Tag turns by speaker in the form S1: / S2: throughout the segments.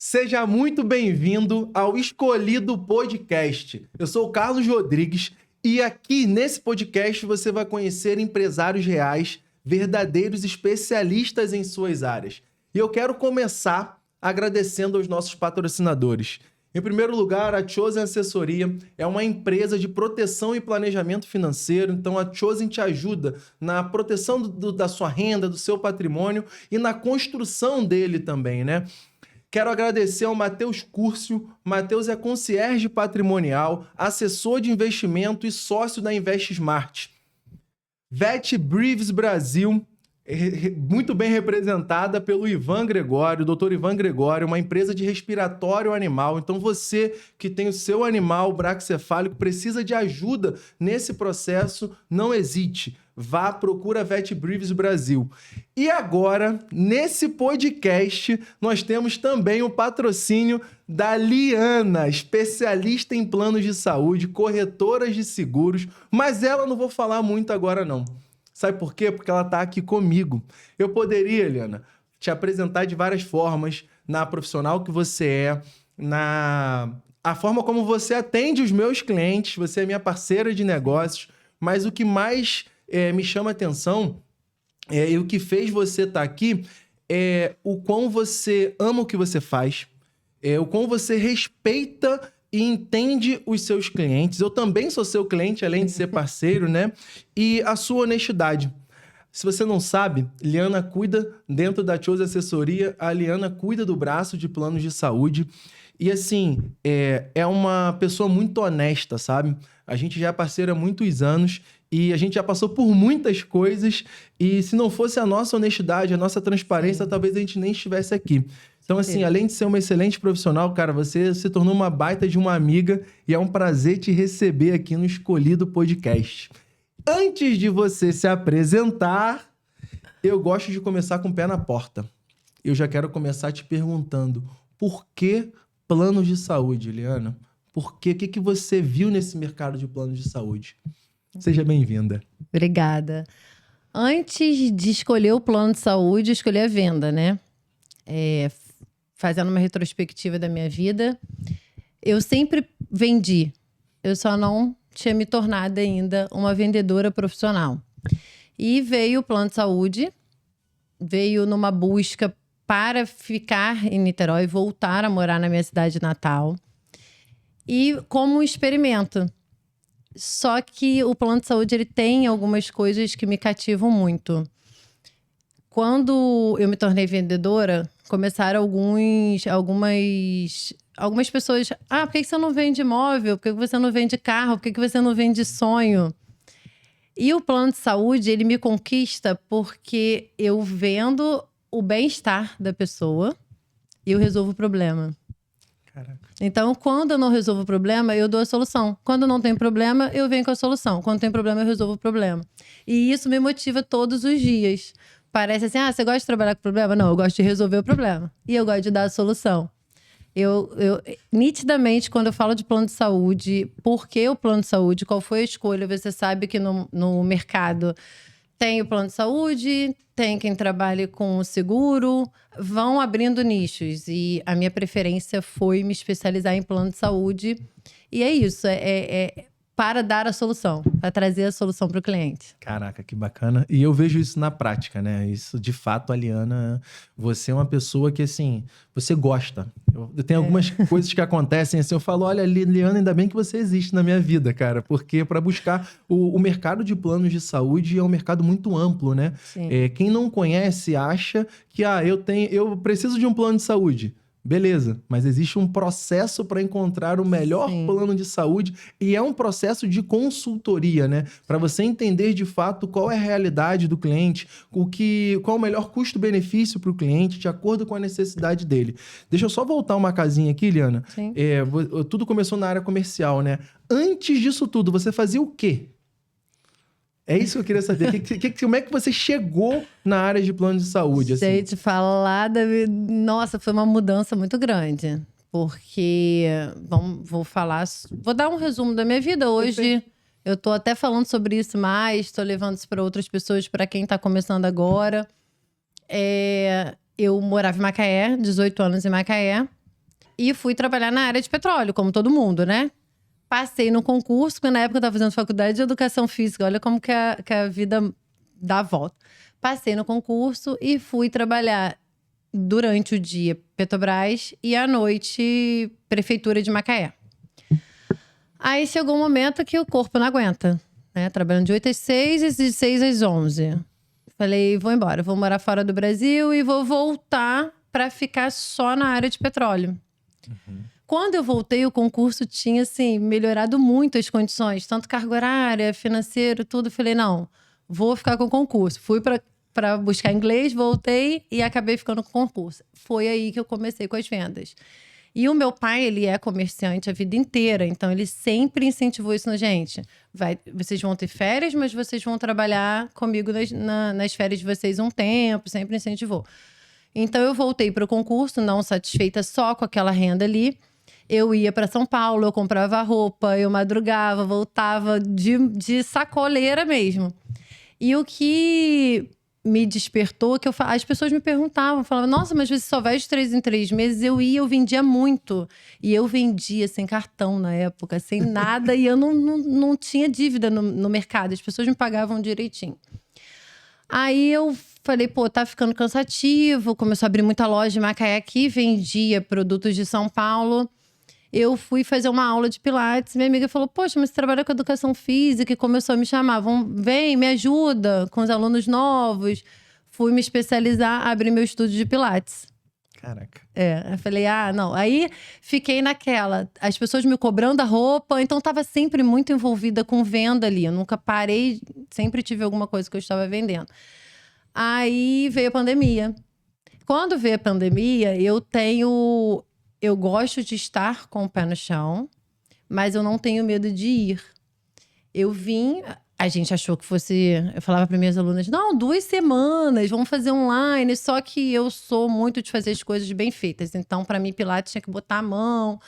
S1: Seja muito bem-vindo ao Escolhido Podcast. Eu sou o Carlos Rodrigues e aqui nesse podcast você vai conhecer empresários reais, verdadeiros especialistas em suas áreas. E eu quero começar agradecendo aos nossos patrocinadores. Em primeiro lugar, a Chosen Assessoria é uma empresa de proteção e planejamento financeiro. Então, a Chosen te ajuda na proteção da sua renda, do seu patrimônio e na construção dele também, né? Quero agradecer ao Matheus Curcio. Matheus é concierge patrimonial, assessor de investimento e sócio da Invest Smart. Vet Brives Brasil, muito bem representada pelo Ivan Gregório, Dr. Ivan Gregório, uma empresa de respiratório animal. Então você que tem o seu animal braquicefálico, precisa de ajuda nesse processo, não hesite. Vá, procura Vet Brives Brasil. E agora, nesse podcast, nós temos também o patrocínio da Liana, especialista em planos de saúde, corretoras de seguros, mas ela não vou falar muito agora não. Sabe por quê? Porque ela está aqui comigo. Eu poderia, Liana, te apresentar de várias formas, na profissional que você é, a forma como você atende os meus clientes, você é minha parceira de negócios, mas o que mais me chama a atenção e o que fez você estar aqui é o quão você ama o que você faz, o quão você respeita e entende os seus clientes. Eu também sou seu cliente, além de ser parceiro, né? E a sua honestidade. Se você não sabe, Liana cuida dentro da Chosen Assessoria, a Liana cuida do braço de planos de saúde. E assim, é uma pessoa muito honesta, sabe? A gente já é parceira há muitos anos e a gente já passou por muitas coisas. E se não fosse a nossa honestidade, a nossa transparência, talvez a gente nem estivesse aqui. Então, assim, além de ser uma excelente profissional, cara, você se tornou uma baita de uma amiga e é um prazer te receber aqui no Escolhido Podcast. Antes de você se apresentar, eu gosto de começar com o pé na porta. Eu já quero começar te perguntando, por que planos de saúde, Liana? Por quê? O que você viu nesse mercado de planos de saúde? Seja bem-vinda.
S2: Obrigada. Antes de escolher o plano de saúde, eu escolhi a venda, né? Fazendo uma retrospectiva da minha vida, eu sempre vendi. Eu só não tinha me tornado ainda uma vendedora profissional. E veio o plano de saúde, veio numa busca para ficar em Niterói, voltar a morar na minha cidade natal. E como um experimento. Só que o plano de saúde ele tem algumas coisas que me cativam muito. Quando eu me tornei vendedora, começaram algumas pessoas... por que você não vende imóvel? Por que você não vende carro? Por que você não vende sonho? E o plano de saúde, ele me conquista porque eu vendo o bem-estar da pessoa e eu resolvo o problema.
S1: Caraca.
S2: Então, quando eu não resolvo o problema, eu dou a solução. Quando não tem problema, eu venho com a solução. Quando tem problema, eu resolvo o problema. E isso me motiva todos os dias. Parece assim, você gosta de trabalhar com problema? Não, eu gosto de resolver o problema. E eu gosto de dar a solução. Eu nitidamente, quando eu falo de plano de saúde, por que o plano de saúde? Qual foi a escolha? Você sabe que no mercado tem o plano de saúde, tem quem trabalhe com o seguro, vão abrindo nichos. E a minha preferência foi me especializar em plano de saúde. E é isso, para dar a solução, para trazer a solução para o cliente.
S1: Caraca, que bacana. E eu vejo isso na prática, né? Isso, de fato, a Liana, você é uma pessoa que, assim, você gosta. Eu tenho algumas coisas que acontecem, assim, eu falo, olha, Liana, ainda bem que você existe na minha vida, cara. Porque para buscar o mercado de planos de saúde é um mercado muito amplo, né? Quem não conhece acha que, eu preciso de um plano de saúde. Beleza, mas existe um processo para encontrar o melhor plano de saúde e é um processo de consultoria, né? Para você entender de fato qual é a realidade do cliente, qual o melhor custo-benefício para o cliente, de acordo com a necessidade dele. Deixa eu só voltar uma casinha aqui, Liana.
S2: Sim.
S1: Tudo começou na área comercial, né? Antes disso tudo, você fazia o quê? É isso que eu queria saber. Como é que você chegou na área de plano de saúde? Assim?
S2: Gente, Nossa, foi uma mudança muito grande. Porque, vou dar um resumo da minha vida. Hoje, eu tô até falando sobre isso mais, tô levando isso para outras pessoas, para quem tá começando agora. Eu morava em Macaé, 18 anos em Macaé. E fui trabalhar na área de petróleo, como todo mundo, né? Passei no concurso, porque na época eu estava fazendo faculdade de educação física. Olha como que a vida dá a volta. Passei no concurso e fui trabalhar durante o dia Petrobras e à noite Prefeitura de Macaé. Aí chegou um momento que o corpo não aguenta, né? Trabalhando de 8 às 6 e de 6 às 11. Falei, vou embora, vou morar fora do Brasil e vou voltar para ficar só na área de petróleo. Quando eu voltei, o concurso tinha, assim, melhorado muito as condições, tanto carga horária, financeiro, tudo. Falei, não, vou ficar com o concurso. Fui para buscar inglês, voltei e acabei ficando com o concurso. Foi aí que eu comecei com as vendas. E o meu pai, ele é comerciante a vida inteira, então ele sempre incentivou isso na gente. Vocês vão ter férias, mas vocês vão trabalhar comigo nas férias de vocês um tempo, sempre incentivou. Então eu voltei para o concurso, não satisfeita só com aquela renda ali. Eu ia para São Paulo, eu comprava roupa, eu madrugava, voltava de sacoleira mesmo. E o que me despertou, as pessoas me perguntavam, falavam, nossa, mas você só vai de 3 em 3 meses? Eu vendia muito. E eu vendia sem cartão na época, sem nada, e eu não tinha dívida no mercado, as pessoas me pagavam direitinho. Aí eu falei, pô, tá ficando cansativo, começou a abrir muita loja em Macaé aqui, vendia produtos de São Paulo. Eu fui fazer uma aula de Pilates. Minha amiga falou, poxa, mas você trabalha com educação física. E começou a me chamar. Vem, me ajuda com os alunos novos. Fui me especializar, abri meu estúdio de Pilates.
S1: Caraca.
S2: Eu falei, não. Aí fiquei naquela. As pessoas me cobrando a roupa. Então tava sempre muito envolvida com venda ali. Eu nunca parei. Sempre tive alguma coisa que eu estava vendendo. Aí veio a pandemia. Quando veio a pandemia, eu gosto de estar com o pé no chão, mas eu não tenho medo de ir. Eu vim, a gente achou que fosse... Eu falava para minhas alunas, não, 2 semanas, vamos fazer online. Só que eu sou muito de fazer as coisas bem feitas. Então, para mim, Pilates tinha que botar a mão.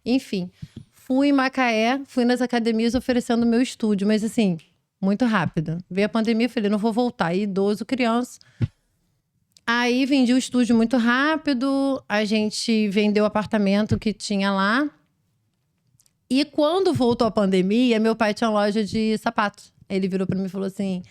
S2: Enfim, fui em Macaé, fui nas academias oferecendo meu estúdio. Mas assim, muito rápido. Veio a pandemia, falei, não vou voltar. Idoso, criança... Aí vendi o estúdio muito rápido, a gente vendeu o apartamento que tinha lá. E quando voltou a pandemia, meu pai tinha uma loja de sapatos. Ele virou para mim e falou assim,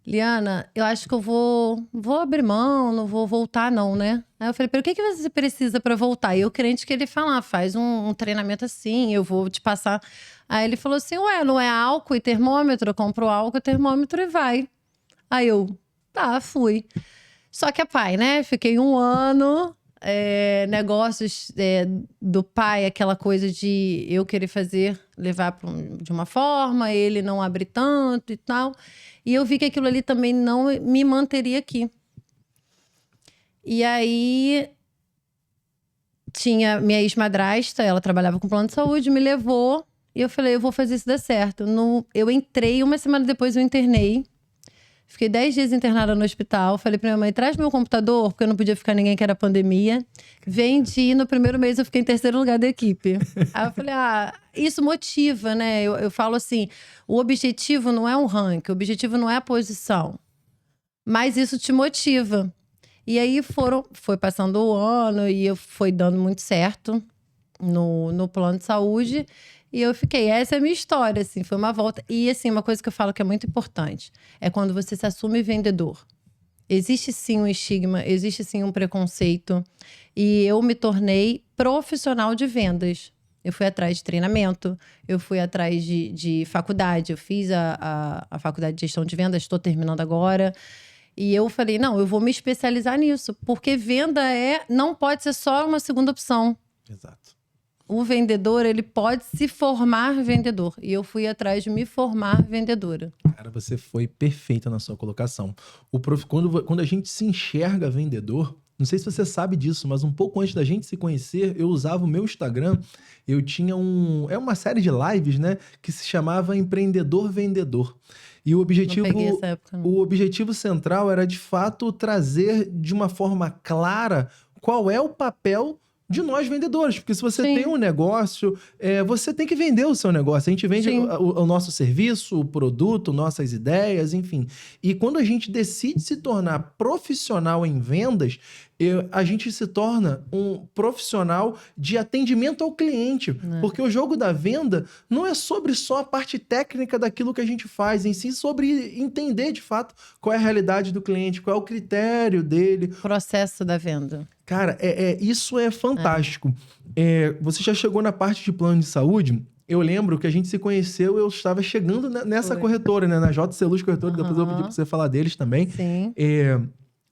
S2: Liana, eu acho que eu vou abrir mão, não vou voltar não, né? Aí eu falei, o que você precisa para voltar? E eu crente que ele falar, faz um treinamento assim, eu vou te passar. Aí ele falou assim, ué, não é álcool e termômetro? Eu compro álcool e termômetro e vai. Aí eu, tá, fui. Só que é pai, né? Fiquei 1 ano, negócios do pai, aquela coisa de eu querer levar de uma forma, ele não abrir tanto e tal. E eu vi que aquilo ali também não me manteria aqui. E aí, tinha minha ex-madrasta, ela trabalhava com plano de saúde, me levou. E eu falei, eu vou fazer isso dar certo. Eu entrei, 1 semana depois eu internei. Fiquei 10 dias internada no hospital. Falei pra minha mãe, traz meu computador, porque eu não podia ficar ninguém, que era pandemia. Vendi, no primeiro mês eu fiquei em 3º lugar da equipe. Aí eu falei, isso motiva, né? Eu falo assim, o objetivo não é um ranking, o objetivo não é a posição. Mas isso te motiva. E aí foi passando o ano e foi dando muito certo no plano de saúde. E eu fiquei, essa é a minha história, assim, foi uma volta. E, assim, uma coisa que eu falo que é muito importante, é quando você se assume vendedor. Existe, sim, um estigma, existe, sim, um preconceito. E eu me tornei profissional de vendas. Eu fui atrás de treinamento, eu fui atrás de faculdade. Eu fiz a faculdade de gestão de vendas, estou terminando agora. E eu falei, não, eu vou me especializar nisso. Porque venda não pode ser só uma segunda opção.
S1: Exato.
S2: O vendedor, ele pode se formar vendedor. E eu fui atrás de me formar vendedora.
S1: Cara, você foi perfeita na sua colocação. Quando a gente se enxerga vendedor, não sei se você sabe disso, mas um pouco antes da gente se conhecer, eu usava o meu Instagram, eu tinha uma série de lives, né, que se chamava Empreendedor Vendedor. E o objetivo,
S2: Não peguei essa época, não.
S1: O objetivo central era, de fato, trazer de uma forma clara qual é o papel de nós vendedores. Porque se você
S2: Sim.
S1: tem um negócio, você tem que vender o seu negócio. A gente vende o nosso serviço, o produto, nossas ideias, enfim. E quando a gente decide se tornar profissional em vendas, a gente se torna um profissional de atendimento ao cliente. Porque o jogo da venda não é sobre só a parte técnica daquilo que a gente faz, em si sobre entender de fato qual é a realidade do cliente, qual é o critério dele.
S2: Processo da venda.
S1: Cara, isso é fantástico. Você já chegou na parte de plano de saúde? Eu lembro que a gente se conheceu, eu estava chegando nessa corretora, né? Na JC Luz Corretora, depois eu vou pedir para você falar deles também.
S2: Sim.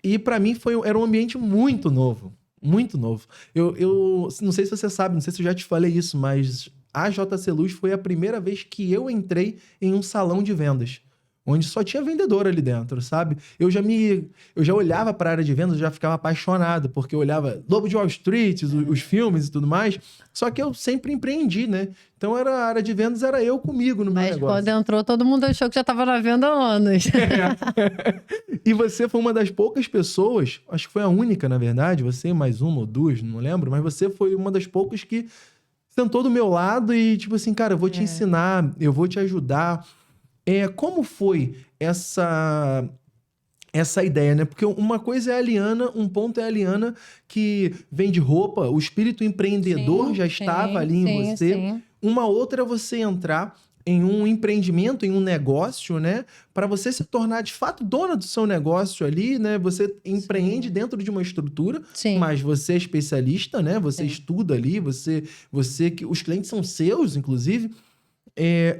S1: E para mim era um ambiente muito novo. Muito novo. Eu não sei se você sabe, não sei se eu já te falei isso, mas a JC Luz foi a primeira vez que eu entrei em um salão de vendas, onde só tinha vendedor ali dentro, sabe? Eu já olhava para a área de vendas, já ficava apaixonado, porque eu olhava Lobo de Wall Street, os filmes e tudo mais, só que eu sempre empreendi, né? Então a área de vendas era eu comigo no meu negócio.
S2: Mas quando entrou, todo mundo achou que já estava na venda há anos.
S1: E você foi uma das poucas pessoas, acho que foi a única, na verdade, você mais uma ou duas, não lembro, mas você foi uma das poucas que sentou do meu lado e tipo assim, cara, eu vou te ensinar, eu vou te ajudar. Como foi essa ideia, né? Porque uma coisa é a Liana, um ponto é a Liana que vende roupa, o espírito empreendedor já estava ali em você.
S2: Sim.
S1: Uma outra é você entrar em um empreendimento, em um negócio, né? Para você se tornar, de fato, dona do seu negócio ali, né? Você empreende dentro de uma estrutura, mas você é especialista, né? Você estuda ali, os clientes são seus, inclusive.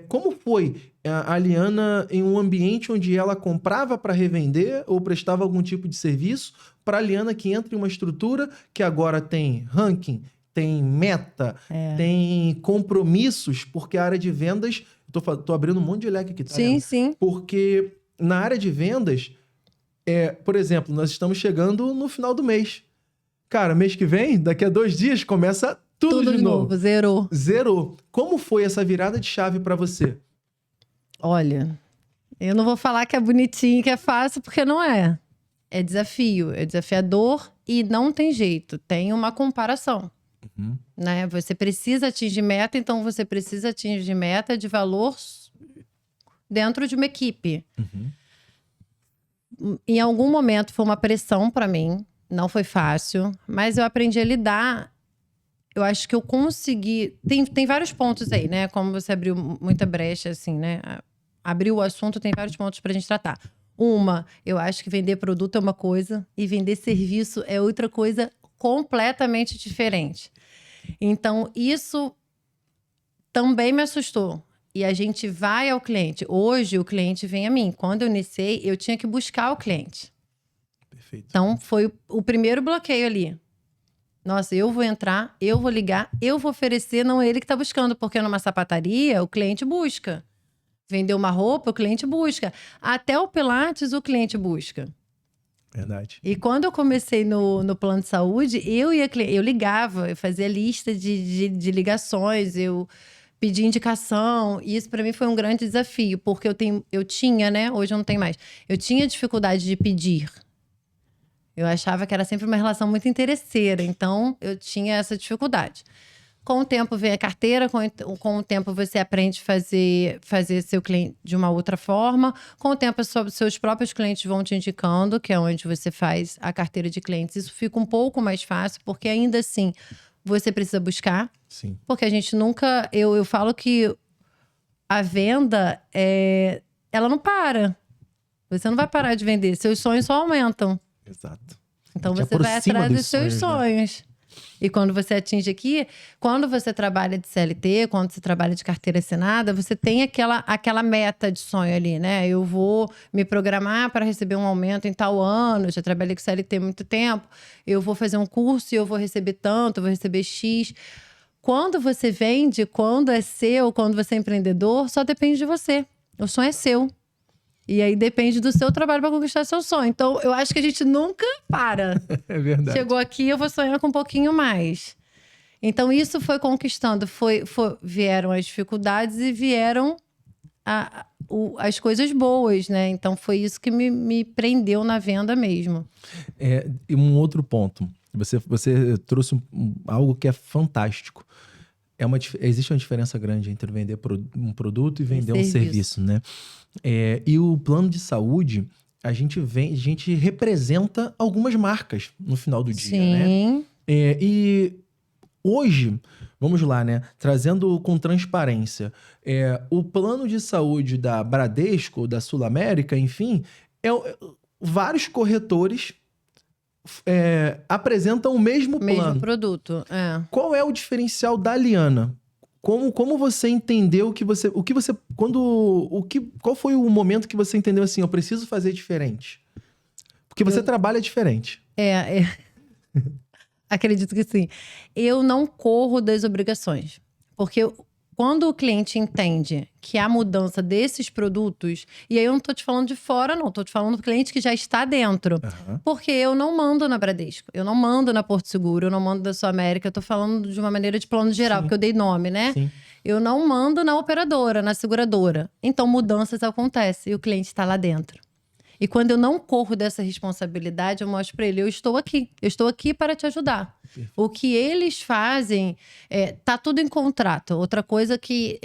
S1: Como foi a Liana em um ambiente onde ela comprava para revender ou prestava algum tipo de serviço, para a Liana que entra em uma estrutura que agora tem ranking, tem meta, tem compromissos, porque a área de vendas... Tô abrindo um monte de leque aqui, tá?
S2: Sim.
S1: Porque na área de vendas, por exemplo, nós estamos chegando no final do mês. Cara, mês que vem, daqui a 2 dias, começa tudo de novo. Zerou. Como foi essa virada de chave para você?
S2: Olha, eu não vou falar que é bonitinho, que é fácil, porque não é. É desafio, é desafiador e não tem jeito. Tem uma comparação, né? Você precisa atingir meta, então você precisa atingir meta de valor dentro de uma equipe. Em algum momento foi uma pressão para mim, não foi fácil, mas eu aprendi a lidar. Eu acho que eu consegui... Tem vários pontos aí, né? Como você abriu muita brecha, assim, né? Abriu o assunto, tem vários pontos pra gente tratar. Eu acho que vender produto é uma coisa e vender serviço é outra coisa completamente diferente. Então, isso também me assustou. E a gente vai ao cliente. Hoje, o cliente vem a mim. Quando eu iniciei, eu tinha que buscar o cliente.
S1: Perfeito.
S2: Então, foi o primeiro bloqueio ali. Nossa, eu vou entrar, eu vou ligar, eu vou oferecer, não é ele que tá buscando. Porque numa sapataria, o cliente busca. Vender uma roupa, o cliente busca. Até o Pilates, o cliente busca.
S1: Verdade.
S2: E quando eu comecei no plano de saúde, eu ligava, eu fazia lista de ligações, eu pedia indicação. E isso para mim foi um grande desafio, porque eu tinha, né? Hoje eu não tenho mais. Eu tinha dificuldade de pedir. Eu achava que era sempre uma relação muito interesseira, então eu tinha essa dificuldade. Com o tempo vem a carteira, com o tempo você aprende a fazer seu cliente de uma outra forma. Com o tempo, seus próprios clientes vão te indicando, que é onde você faz a carteira de clientes. Isso fica um pouco mais fácil, porque ainda assim você precisa buscar.
S1: Sim.
S2: Porque a gente nunca... Eu falo que a venda, ela não para. Você não vai parar de vender, seus sonhos só aumentam.
S1: Exato.
S2: Então você vai atrás dos seus sonhos. E quando você atinge aqui, quando você trabalha de CLT, quando você trabalha de carteira assinada, você tem aquela meta de sonho ali, né? Eu vou me programar para receber um aumento em tal ano, já trabalhei com CLT há muito tempo, eu vou fazer um curso e eu vou receber tanto, eu vou receber X. Quando você vende, quando é seu, quando você é empreendedor, só depende de você. O sonho é seu. E aí depende do seu trabalho para conquistar seu sonho. Então, eu acho que a gente nunca para.
S1: É verdade.
S2: Chegou aqui, eu vou sonhar com um pouquinho mais. Então, isso foi conquistando. Vieram as dificuldades e vieram as coisas boas, né? Então, foi isso que me prendeu na venda mesmo.
S1: E um outro ponto. Você trouxe algo que é fantástico. Existe uma diferença grande entre vender um produto e vender um serviço, né? E o plano de saúde, a gente representa algumas marcas no final do dia, né?
S2: Sim.
S1: E hoje, vamos lá, né? Trazendo com transparência, o plano de saúde da Bradesco, da Sul América, enfim, vários corretores apresentam o mesmo plano.
S2: Mesmo produto,
S1: Qual é o diferencial da Liana? Como você entendeu qual foi o momento que você entendeu assim, eu preciso fazer diferente? Porque você trabalha diferente.
S2: Acredito que sim. Eu não corro das obrigações. Porque quando o cliente entende que há mudança desses produtos, e aí eu não tô te falando de fora, não. Tô te falando do cliente que já está dentro.
S1: Uhum.
S2: Porque eu não mando na Bradesco, eu não mando na Porto Seguro, eu não mando da Sul América. Eu tô falando de uma maneira de plano geral, porque eu dei nome, né?
S1: Sim.
S2: Eu não mando na operadora, na seguradora. Então, mudanças acontecem e o cliente está lá dentro. E quando eu não corro dessa responsabilidade, eu mostro para ele, eu estou aqui para te ajudar. O que eles fazem, tá tudo em contrato. Outra coisa que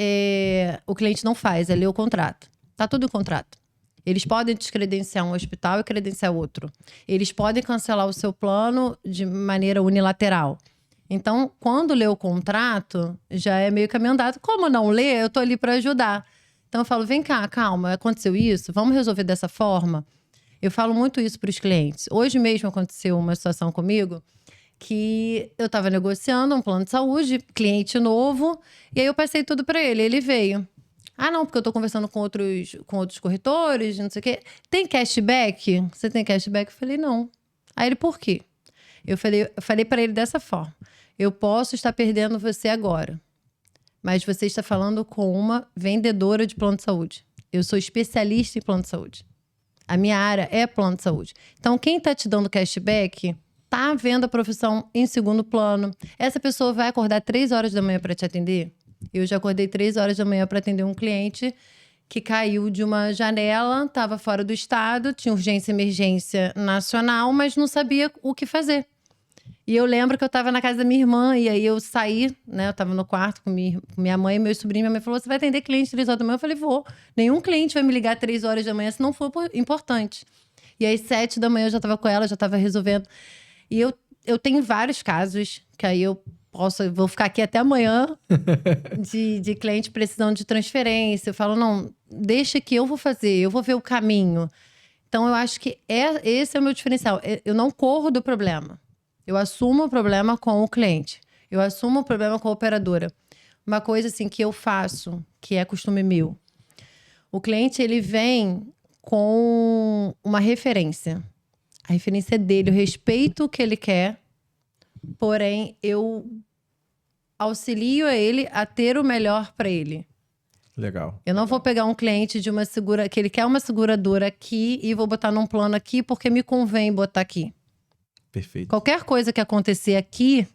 S2: o cliente não faz é ler o contrato. Tá tudo em contrato. Eles podem descredenciar um hospital e credenciar outro. Eles podem cancelar o seu plano de maneira unilateral. Então, quando lê o contrato, já é meio caminho andado. Como não lê, eu tô ali para ajudar. Então eu falo, vem cá, calma, aconteceu isso? Vamos resolver dessa forma? Eu falo muito isso para os clientes. Hoje mesmo aconteceu uma situação comigo que eu estava negociando um plano de saúde, cliente novo, e aí eu passei tudo para ele. Ele veio. Ah, não, porque eu tô conversando com outros corretores, não sei o quê. Tem cashback? Você tem cashback? Eu falei, não. Aí ele, por quê? Eu falei para ele dessa forma. Eu posso estar perdendo você agora. Mas você está falando com uma vendedora de plano de saúde. Eu sou especialista em plano de saúde. A minha área é plano de saúde. Então, quem está te dando cashback está vendo a profissão em segundo plano. Essa pessoa vai acordar 3 horas da manhã para te atender? Eu já acordei 3 horas da manhã para atender um cliente que caiu de uma janela, estava fora do estado, tinha urgência e emergência nacional, mas não sabia o que fazer. E eu lembro que eu tava na casa da minha irmã, e aí eu saí, né? Eu tava no quarto com minha mãe e meu sobrinho. Minha mãe falou, você vai atender cliente 3 horas da manhã? Eu falei, vou. Nenhum cliente vai me ligar 3 horas da manhã se não for importante. E aí, 7 da manhã eu já tava com ela, já tava resolvendo. E eu tenho vários casos, que aí vou ficar aqui até amanhã, de cliente precisando de transferência. Eu falo, não, deixa que eu vou fazer, eu vou ver o caminho. Então, eu acho que esse é o meu diferencial. Eu não corro do problema. Eu assumo o problema com o cliente. Eu assumo o problema com a operadora. Uma coisa assim que eu faço, que é costume meu. O cliente, ele vem com uma referência. A referência é dele, eu respeito o que ele quer. Porém, eu auxilio a ele a ter o melhor para ele.
S1: Legal.
S2: Eu não vou pegar um cliente de que ele quer uma seguradora aqui e vou botar num plano aqui porque me convém botar aqui.
S1: Perfeito.
S2: Qualquer coisa que acontecer aqui...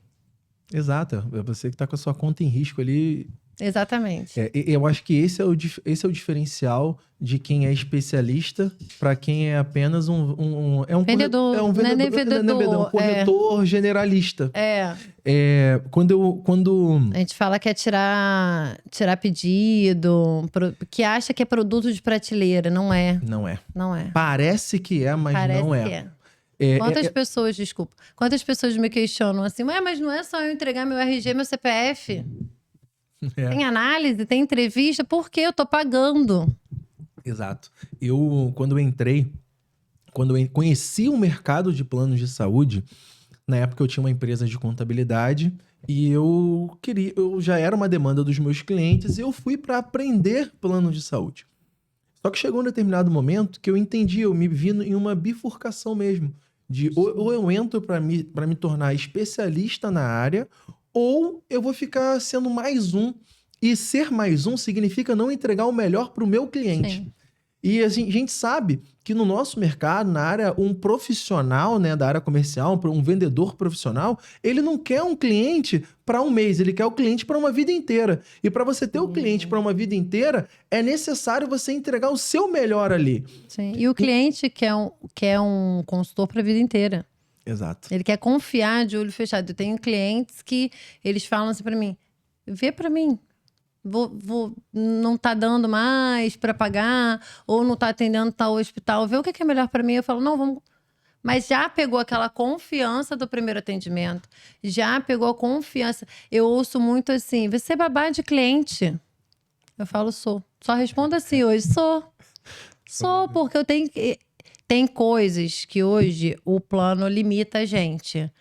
S1: Exato. É você que tá com a sua conta em risco ali.
S2: Exatamente.
S1: Eu acho que esse é o diferencial de quem é especialista para quem é apenas um
S2: vendedor.
S1: Um corretor generalista. Quando
S2: a gente fala que é tirar pedido, que acha que é produto de prateleira. Não é.
S1: Não é.
S2: Não é.
S1: Parece que é, mas não é.
S2: Que é. Quantas pessoas me questionam assim, mas não é só eu entregar meu RG, meu CPF? Tem análise, tem entrevista, por que eu tô pagando?
S1: Exato. Quando eu conheci o mercado de planos de saúde, na época eu tinha uma empresa de contabilidade e eu já era uma demanda dos meus clientes e eu fui para aprender planos de saúde. Só que chegou um determinado momento que eu entendi, eu me vi em uma bifurcação mesmo. Ou eu entro para me tornar especialista na área, ou eu vou ficar sendo mais um. E ser mais um significa não entregar o melhor para o meu cliente.
S2: Sim.
S1: E assim, a gente sabe que no nosso mercado, na área, um profissional, né, da área comercial, um vendedor profissional, ele não quer um cliente para um mês, ele quer o cliente para uma vida inteira. E para você ter o cliente para uma vida inteira, é necessário você entregar o seu melhor ali.
S2: Sim. E o cliente quer um consultor para a vida inteira.
S1: Exato.
S2: Ele quer confiar de olho fechado. Eu tenho clientes que eles falam assim pra mim, vê pra mim. Não tá dando mais pra pagar, ou não tá atendendo tal hospital. Vê o que é melhor pra mim. Eu falo, não, vamos... Mas já pegou aquela confiança do primeiro atendimento. Já pegou a confiança. Eu ouço muito assim, você é babá de cliente? Eu falo, sou. Só respondo assim hoje, sou. Sou, porque eu tenho... Tem coisas que hoje o plano limita a gente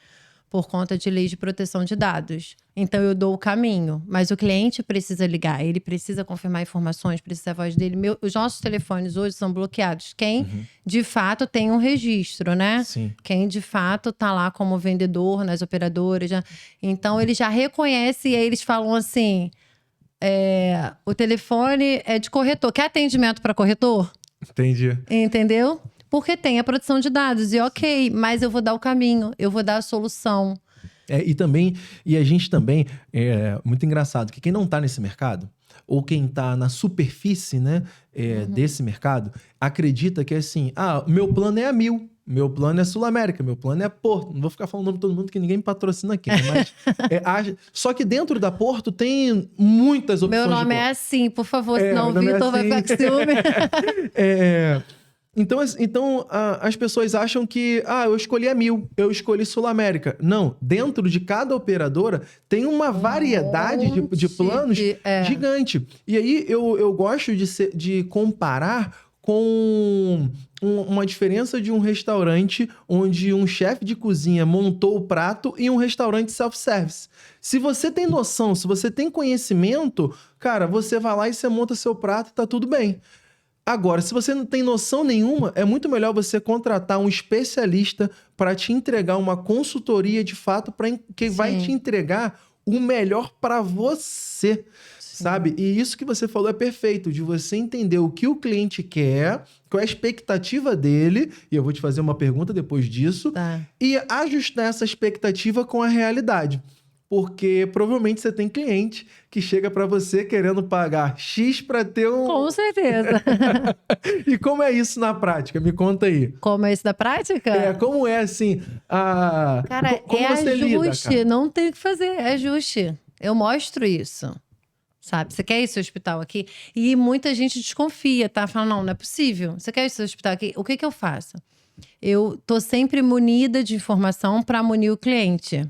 S2: por conta de leis de proteção de dados. Então, eu dou o caminho. Mas o cliente precisa ligar, ele precisa confirmar informações, precisa a voz dele. Os nossos telefones hoje são bloqueados. Quem, de fato, tem um registro, né?
S1: Sim.
S2: Quem, de fato, tá lá como vendedor nas operadoras. Então, ele já reconhece e aí eles falam assim... o telefone é de corretor. Quer atendimento para corretor?
S1: Entendi.
S2: Entendeu? Porque tem a proteção de dados. E ok, mas eu vou dar o caminho, eu vou dar a solução.
S1: E a gente também, é muito engraçado, que quem não tá nesse mercado, ou quem tá na superfície, né, desse mercado, acredita que é assim, meu plano é a 1000, meu plano é Sul América, meu plano é Porto. Não vou ficar falando o nome de todo mundo, que ninguém me patrocina aqui, né? Mas, só que dentro da Porto tem muitas opções.
S2: Meu nome é assim, por favor, senão o
S1: meu nome
S2: Vitor vai
S1: assim.
S2: ficar com ciúme.
S1: Então as pessoas acham que, eu escolhi a 1000, eu escolhi Sul América. Não, dentro de cada operadora tem uma variedade de planos gigante. E aí eu gosto de comparar com uma diferença de um restaurante onde um chefe de cozinha montou o prato e um restaurante self-service. Se você tem noção, se você tem conhecimento, cara, você vai lá e você monta seu prato e tá tudo bem. Agora, se você não tem noção nenhuma, é muito melhor você contratar um especialista para te entregar uma consultoria de fato que vai te entregar o melhor para você, sabe? E isso que você falou é perfeito, de você entender o que o cliente quer, qual é a expectativa dele, e eu vou te fazer uma pergunta depois disso, e ajustar essa expectativa com a realidade. Porque provavelmente você tem cliente que chega para você querendo pagar X para ter um...
S2: Com certeza.
S1: E como é isso na prática? Me conta aí.
S2: Como é isso na prática?
S1: Como é assim...
S2: Cara,
S1: como você
S2: ajuste,
S1: lida, cara?
S2: não tem o que fazer, é ajuste. Eu mostro isso, sabe? Você quer esse hospital aqui? E muita gente desconfia, tá? Fala, não é possível. Você quer esse hospital aqui? O que eu faço? Eu tô sempre munida de informação para munir o cliente.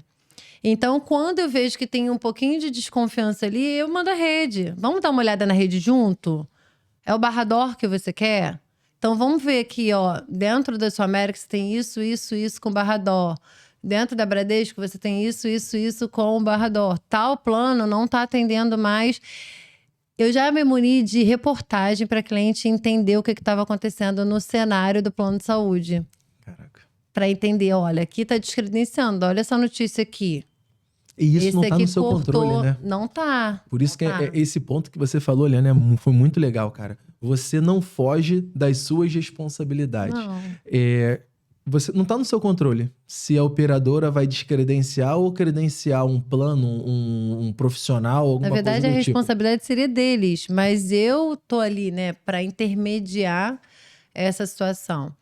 S2: Então, quando eu vejo que tem um pouquinho de desconfiança ali, eu mando a rede. Vamos dar uma olhada na rede junto? É o Barrador que você quer? Então, vamos ver aqui, ó. Dentro da Sul América, você tem isso com Barrador. Dentro da Bradesco, você tem isso com o Barrador. Tal plano não está atendendo mais. Eu já me muni de reportagem para cliente entender o que estava acontecendo no cenário do plano de saúde.
S1: Caraca. E isso
S2: Esse
S1: não tá no seu
S2: cortou,
S1: controle, né?
S2: Não tá.
S1: Por isso que esse ponto que você falou, Liana, foi muito legal, cara. Você não foge das suas responsabilidades.
S2: Não.
S1: Você não tá no seu controle se a operadora vai descredenciar ou credenciar um plano, um profissional, alguma coisa do tipo.
S2: Na verdade, a responsabilidade seria deles, mas eu tô ali, né, para intermediar essa situação.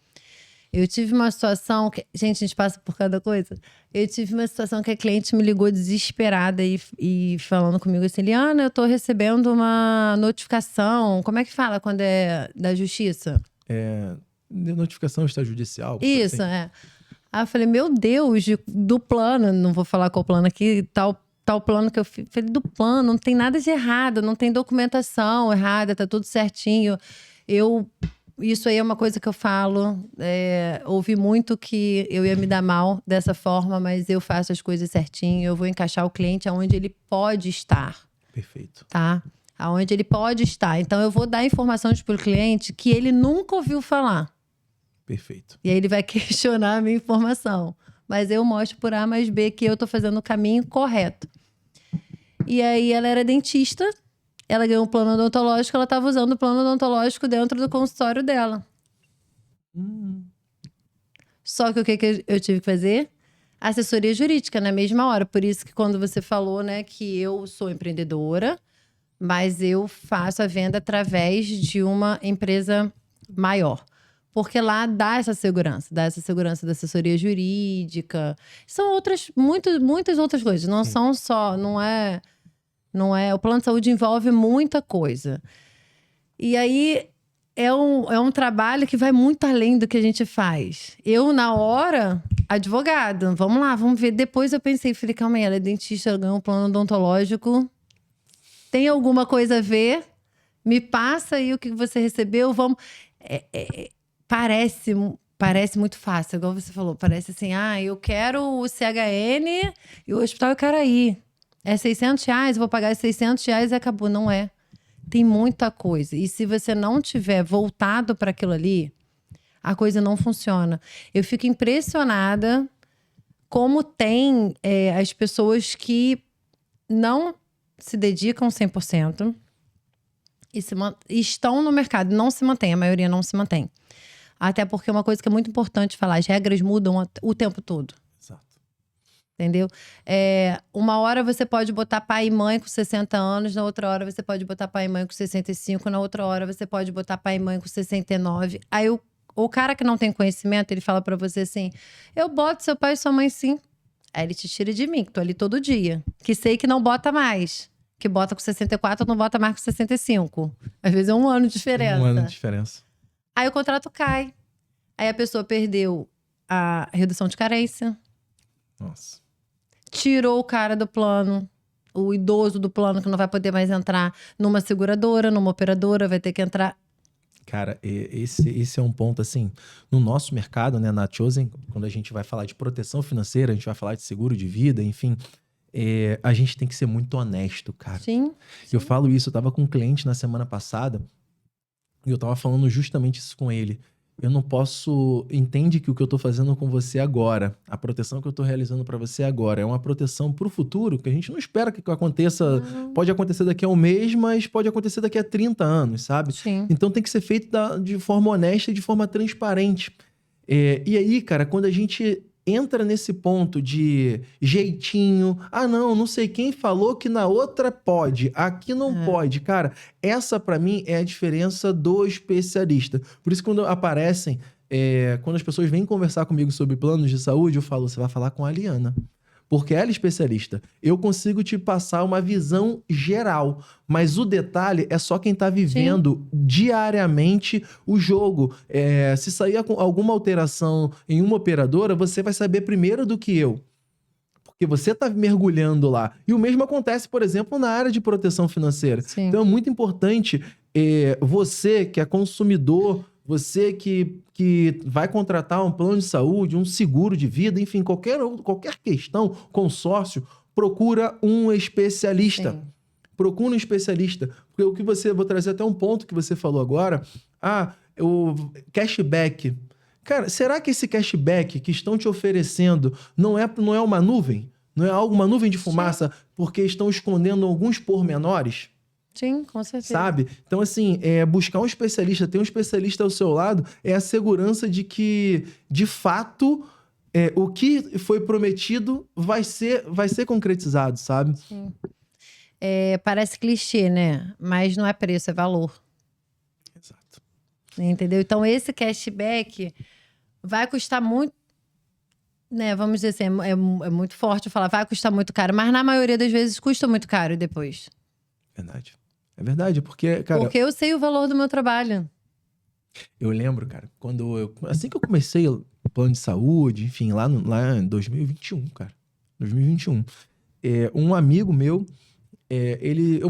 S2: Eu tive uma situação que... Gente, a gente passa por cada coisa. Eu tive uma situação que a cliente me ligou desesperada e falando comigo assim, Liana, eu tô recebendo uma notificação. Como é que fala quando é da justiça?
S1: Notificação extrajudicial.
S2: Isso,
S1: assim.
S2: Aí eu falei, meu Deus, do plano, não vou falar qual plano aqui, tal plano que eu fiz. Falei, do plano, não tem nada de errado, não tem documentação errada, tá tudo certinho. Isso aí é uma coisa que eu falo. Ouvi muito que eu ia me dar mal dessa forma, mas eu faço as coisas certinho. Eu vou encaixar o cliente aonde ele pode estar.
S1: Perfeito.
S2: Tá? Aonde ele pode estar. Então, eu vou dar informações para o cliente que ele nunca ouviu falar.
S1: Perfeito.
S2: E aí ele vai questionar a minha informação. Mas eu mostro por A mais B que eu tô fazendo o caminho correto. E aí ela era dentista. Ela ganhou um plano odontológico, ela estava usando o plano odontológico dentro do consultório dela. Só que o que eu tive que fazer? Assessoria jurídica na mesma hora. Por isso que quando você falou, né, que eu sou empreendedora, mas eu faço a venda através de uma empresa maior. Porque lá dá essa segurança da assessoria jurídica. São muitas outras coisas. Não são só, não é. O plano de saúde envolve muita coisa. E aí é um trabalho que vai muito além do que a gente faz. Eu, na hora, advogada, vamos lá, vamos ver. Depois eu pensei, falei, calma aí, ela é dentista, ela ganhou um plano odontológico. Tem alguma coisa a ver? Me passa aí o que você recebeu, vamos. Parece muito fácil, igual você falou. Parece assim, eu quero o CHN e o hospital eu quero ir. É R$600, eu vou pagar R$600 e acabou. Não é. Tem muita coisa. E se você não tiver voltado para aquilo ali, a coisa não funciona. Eu fico impressionada como tem as pessoas que não se dedicam 100% e estão no mercado, não se mantém, a maioria não se mantém. Até porque uma coisa que é muito importante falar, as regras mudam o tempo todo.
S1: Exato.
S2: Entendeu? Uma hora você pode botar pai e mãe com 60 anos, na outra hora você pode botar pai e mãe com 65, na outra hora você pode botar pai e mãe com 69. Aí o cara que não tem conhecimento, ele fala pra você assim, eu boto seu pai e sua mãe sim. Aí ele te tira de mim, que tô ali todo dia. Que sei que não bota mais. Que bota com 64, não bota mais com 65. Às vezes é 1 ano de diferença.
S1: 1 ano de diferença.
S2: Aí o contrato cai. Aí a pessoa perdeu a redução de carência.
S1: Nossa.
S2: Tirou o cara do plano. O idoso do plano que não vai poder mais entrar numa seguradora, numa operadora, vai ter que entrar...
S1: Cara, esse é um ponto, assim, no nosso mercado, né, na Chosen, quando a gente vai falar de proteção financeira, a gente vai falar de seguro de vida, enfim, a gente tem que ser muito honesto, cara.
S2: Sim.
S1: Eu falo isso, eu tava com um cliente na semana passada e eu tava falando justamente isso com ele. Eu não posso... Entende que o que eu tô fazendo com você agora, a proteção que eu tô realizando pra você agora, é uma proteção pro futuro, que a gente não espera que aconteça... Pode acontecer daqui a 1 mês, mas pode acontecer daqui a 30 anos, sabe?
S2: Sim.
S1: Então tem que ser feito de forma honesta e de forma transparente. E aí, cara, quando a gente entra nesse ponto de jeitinho, não sei quem falou que na outra pode, aqui não pode. Cara, essa pra mim é a diferença do especialista. Por isso quando aparecem, quando as pessoas vêm conversar comigo sobre planos de saúde, eu falo, você vai falar com a Aliana. Porque ela é especialista. Eu consigo te passar uma visão geral, mas o detalhe é só quem tá vivendo diariamente o jogo. Se sair alguma alteração em uma operadora, você vai saber primeiro do que eu. Porque você tá mergulhando lá. E o mesmo acontece, por exemplo, na área de proteção financeira.
S2: Sim.
S1: Então é muito importante você que é consumidor, você que vai contratar um plano de saúde, um seguro de vida, enfim, qualquer questão, consórcio, procura um especialista.
S2: Sim.
S1: Procura um especialista. Porque o que vou trazer até um ponto que você falou agora. O cashback. Cara, será que esse cashback que estão te oferecendo não é uma nuvem? Não é uma nuvem de fumaça porque estão escondendo alguns pormenores?
S2: Sim, com certeza.
S1: Sabe? Então, assim, buscar um especialista, ter um especialista ao seu lado, é a segurança de que, de fato, o que foi prometido vai ser concretizado, sabe?
S2: Sim. Parece clichê, né? Mas não é preço, é valor.
S1: Exato.
S2: Entendeu? Então, esse cashback vai custar muito, né? Vamos dizer assim, é muito forte falar, vai custar muito caro. Mas na maioria das vezes custa muito caro depois.
S1: Verdade. É verdade, porque, cara...
S2: Porque eu sei o valor do meu trabalho.
S1: Eu lembro, cara, assim que eu comecei o plano de saúde, enfim, lá em 2021, cara. 2021. Um amigo meu, ele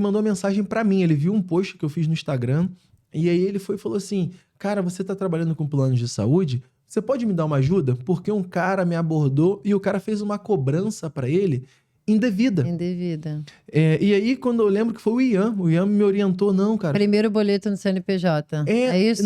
S1: mandou uma mensagem pra mim, ele viu um post que eu fiz no Instagram, e aí ele falou assim, cara, você tá trabalhando com planos de saúde? Você pode me dar uma ajuda? Porque um cara me abordou e o cara fez uma cobrança pra ele indevida. E aí, quando eu lembro que foi o Ian me orientou, não, cara.
S2: Primeiro boleto no CNPJ. É isso?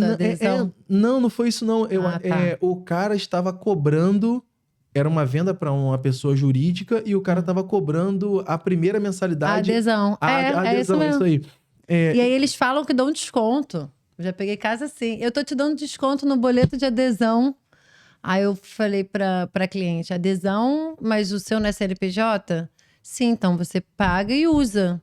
S1: Não foi isso, não.
S2: Tá.
S1: O cara estava cobrando, era uma venda para uma pessoa jurídica, e o cara estava cobrando a primeira mensalidade.
S2: Adesão.
S1: Adesão, isso aí.
S2: E aí eles falam que dão desconto. Eu já peguei casa assim. Eu tô te dando desconto no boleto de adesão. Aí eu falei pra cliente, adesão, mas o seu não é CNPJ? Sim, então você paga e usa.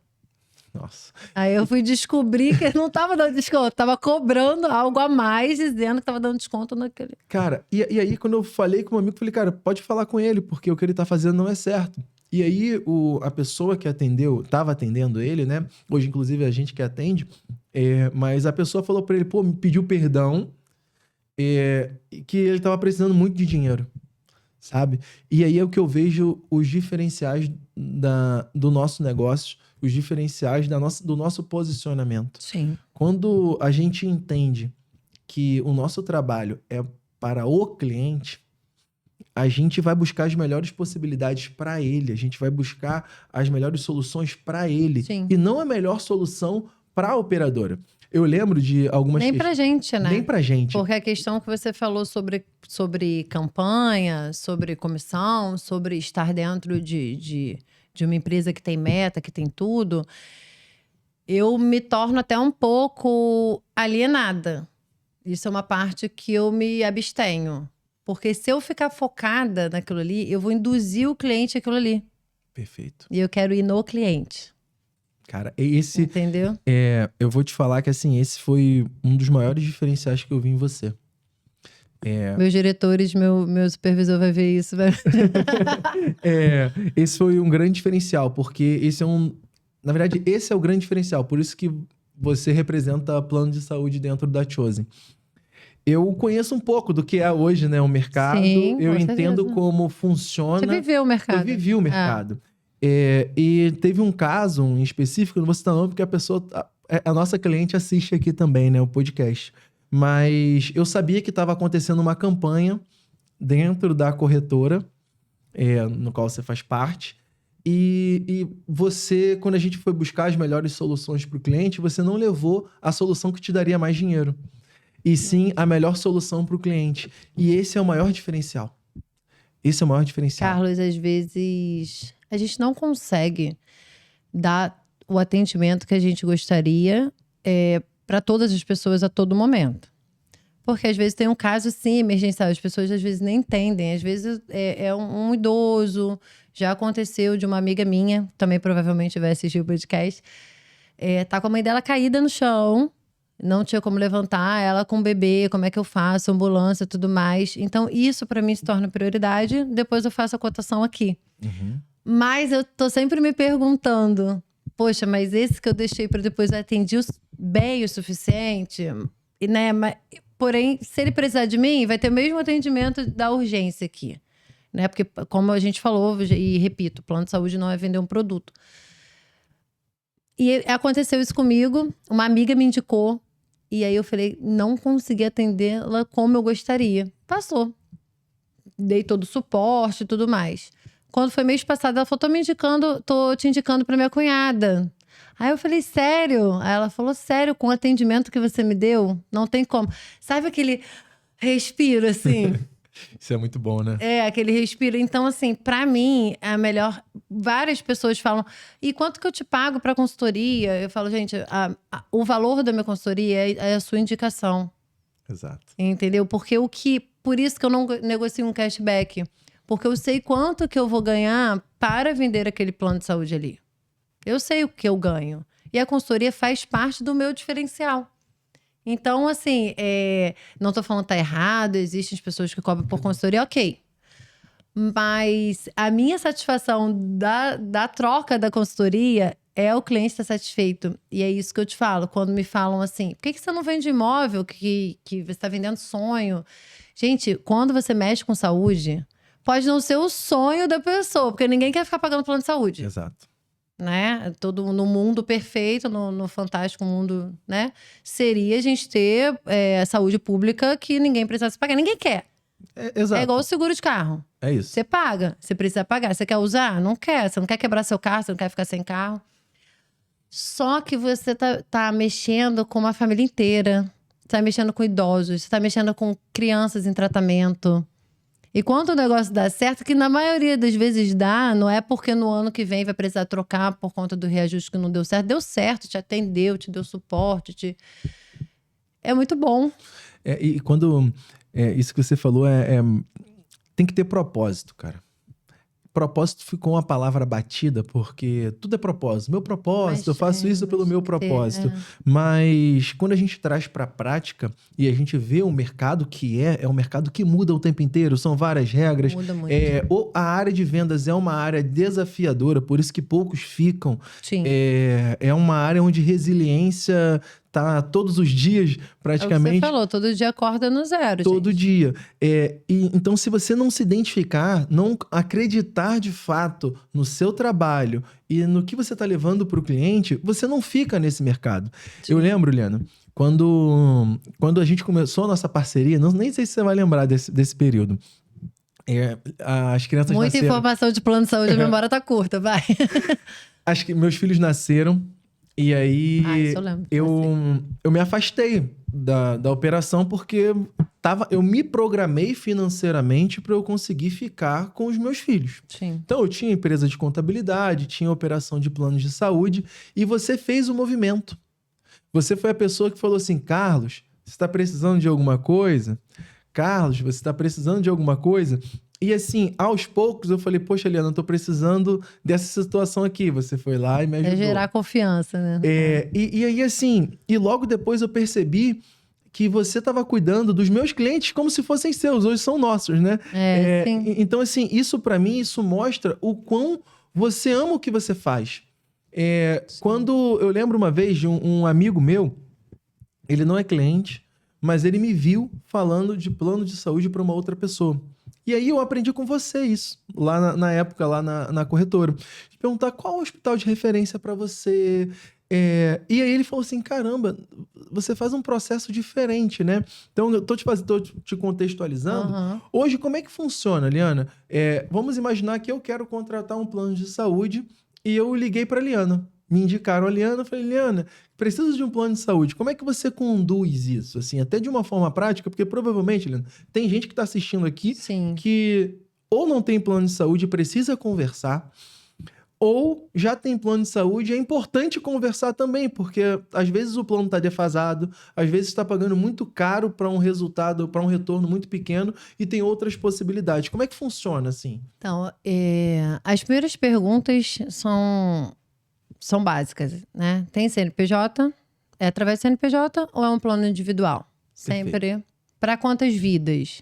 S1: Nossa.
S2: Aí eu fui descobrir que não tava dando desconto, tava cobrando algo a mais, dizendo que tava dando desconto naquele.
S1: Cara, e aí quando eu falei com um amigo, eu falei, cara, pode falar com ele, porque o que ele tá fazendo não é certo. E aí a pessoa que atendeu, tava atendendo ele, né? Hoje, inclusive, é a gente que atende, mas a pessoa falou pra ele, pô, me pediu perdão, que ele tava precisando muito de dinheiro, sabe? E aí é o que eu vejo os diferenciais do nosso negócio, os diferenciais do nosso posicionamento.
S2: Sim.
S1: Quando a gente entende que o nosso trabalho é para o cliente, a gente vai buscar as melhores possibilidades para ele, a gente vai buscar as melhores soluções para ele,
S2: Sim.
S1: e não a melhor solução para a operadora. Eu lembro de algumas
S2: Nem pra gente, né?
S1: Nem pra gente.
S2: Porque a questão que você falou sobre campanha, sobre comissão, sobre estar dentro de uma empresa que tem meta, que tem tudo, eu me torno até um pouco alienada. Isso é uma parte que eu me abstenho. Porque se eu ficar focada naquilo ali, eu vou induzir o cliente àquilo ali.
S1: Perfeito.
S2: E eu quero ir no cliente.
S1: Cara,
S2: Entendeu?
S1: eu vou te falar que assim, esse foi um dos maiores diferenciais que eu vi em você.
S2: Meus diretores, meu supervisor vai ver isso.
S1: Esse foi um grande diferencial, porque na verdade, esse é o grande diferencial, por isso que você representa plano de saúde dentro da Chosen. Eu conheço um pouco do que é hoje, né, o mercado.
S2: Sim,
S1: eu
S2: com
S1: entendo
S2: certeza.
S1: como funciona.
S2: Você viveu o mercado.
S1: Eu vivi o mercado. E teve um caso em específico, não vou citar nome, porque a nossa cliente assiste aqui também, né, o podcast. Mas eu sabia que estava acontecendo uma campanha dentro da corretora, no qual você faz parte. E você, quando a gente foi buscar as melhores soluções para o cliente, você não levou a solução que te daria mais dinheiro. E sim a melhor solução para o cliente. E esse é o maior diferencial. Esse é o maior diferencial.
S2: Carlos, às vezes a gente não consegue dar o atendimento que a gente gostaria para todas as pessoas a todo momento. Porque às vezes tem um caso, sim, emergencial. As pessoas às vezes nem entendem. Às vezes é um idoso. Já aconteceu de uma amiga minha, também provavelmente vai assistir o podcast. Tá com a mãe dela caída no chão. Não tinha como levantar, ela com o bebê, como é que eu faço, ambulância e tudo mais. Então, isso para mim se torna prioridade. Depois eu faço a cotação aqui.
S1: Uhum.
S2: Mas eu tô sempre me perguntando, poxa, mas esse que eu deixei para depois eu atendi bem o suficiente? E, né, porém, se ele precisar de mim, vai ter o mesmo atendimento da urgência aqui. Né? Porque, como a gente falou, e repito, o plano de saúde não é vender um produto. E aconteceu isso comigo, uma amiga me indicou. E aí eu falei, não consegui atendê-la como eu gostaria. Passou. Dei todo o suporte e tudo mais. Quando foi mês passado, ela falou, tô te indicando pra minha cunhada. Aí eu falei, sério? Aí ela falou, sério, com o atendimento que você me deu, não tem como. Sabe aquele respiro, assim?
S1: Isso é muito bom, né?
S2: Aquele respiro. Então, assim, pra mim, é melhor... Várias pessoas falam, e quanto que eu te pago pra consultoria? Eu falo, gente, o valor da minha consultoria é a sua indicação.
S1: Exato.
S2: Entendeu? Por isso que eu não negocio um cashback. Porque eu sei quanto que eu vou ganhar para vender aquele plano de saúde ali. Eu sei o que eu ganho. E a consultoria faz parte do meu diferencial. Então, assim, não tô falando que tá errado, existem as pessoas que cobram por consultoria, ok. Mas a minha satisfação da troca da consultoria é o cliente estar satisfeito. E é isso que eu te falo. Quando me falam assim, por que você não vende imóvel que você está vendendo sonho? Gente, quando você mexe com saúde, pode não ser o sonho da pessoa, porque ninguém quer ficar pagando plano de saúde.
S1: Exato.
S2: Né? Todo no mundo perfeito, no fantástico mundo, né? Seria a gente ter saúde pública que ninguém precisasse pagar. Ninguém quer.
S1: Exato.
S2: É igual o seguro de carro.
S1: É isso.
S2: Você paga, você precisa pagar. Você quer usar? Não quer. Você não quer quebrar seu carro, você não quer ficar sem carro. Só que você tá mexendo com uma família inteira. Você tá mexendo com idosos, você tá mexendo com crianças em tratamento. E quando o negócio dá certo, que na maioria das vezes dá, não é porque no ano que vem vai precisar trocar por conta do reajuste que não deu certo. Deu certo, te atendeu, te deu suporte. É muito bom.
S1: E quando... isso que você falou tem que ter propósito, cara. propósito ficou uma palavra batida, porque tudo é propósito. Meu propósito, eu faço isso pelo meu propósito. Mas quando a gente traz para a prática e a gente vê o mercado que é um mercado que muda o tempo inteiro, são várias regras.
S2: Muda muito.
S1: A área de vendas é uma área desafiadora, por isso que poucos ficam.
S2: Sim.
S1: É uma área onde resiliência tá todos os dias, praticamente.
S2: É o que você falou, todo dia acorda no zero,
S1: todo
S2: gente.
S1: dia. Então, se você não se identificar, não acreditar de fato no seu trabalho e no que você está levando para o cliente, você não fica nesse mercado.
S2: Sim.
S1: Eu lembro, Liana, quando a gente começou a nossa parceria, nem sei se você vai lembrar desse período. As crianças
S2: Muita
S1: nasceram...
S2: informação de plano de saúde, a memória tá curta, vai.
S1: Acho que meus filhos nasceram e aí
S2: Isso eu lembro.
S1: eu me afastei da operação porque eu me programei financeiramente para eu conseguir ficar com os meus filhos.
S2: Sim.
S1: Então, eu tinha empresa de contabilidade, tinha operação de planos de saúde e você fez o movimento. Você foi a pessoa que falou assim, Carlos, você está precisando de alguma coisa? Carlos, você está precisando de alguma coisa? E assim, aos poucos eu falei, poxa, Liana, eu tô precisando dessa situação aqui. Você foi lá e me ajudou.
S2: É gerar confiança, né?
S1: E aí assim, e logo depois eu percebi que você estava cuidando dos meus clientes como se fossem seus, hoje são nossos, né?
S2: Sim.
S1: Então assim, isso para mim, isso mostra o quão você ama o que você faz. Quando eu lembro uma vez de um amigo meu, ele não é cliente, mas ele me viu falando de plano de saúde para uma outra pessoa. E aí eu aprendi com você isso, lá na época, lá na corretora. De perguntar qual hospital de referência para você. E aí ele falou assim, caramba, você faz um processo diferente, né? Então eu tô te contextualizando.
S2: Uhum.
S1: Hoje, como é que funciona, Liana? Vamos imaginar que eu quero contratar um plano de saúde e eu liguei para a Liana. Me indicaram a Liana, eu falei, Liana, preciso de um plano de saúde. Como é que você conduz isso? Assim, até de uma forma prática, porque provavelmente, Liana, tem gente que está assistindo aqui
S2: Sim.
S1: que ou não tem plano de saúde e precisa conversar, ou já tem plano de saúde e é importante conversar também, porque às vezes o plano está defasado, às vezes está pagando muito caro para um resultado, para um retorno muito pequeno e tem outras possibilidades. Como é que funciona assim?
S2: Então, as primeiras perguntas são básicas, né? Tem CNPJ? É através do CNPJ ou é um plano individual? Sempre. Para quantas vidas?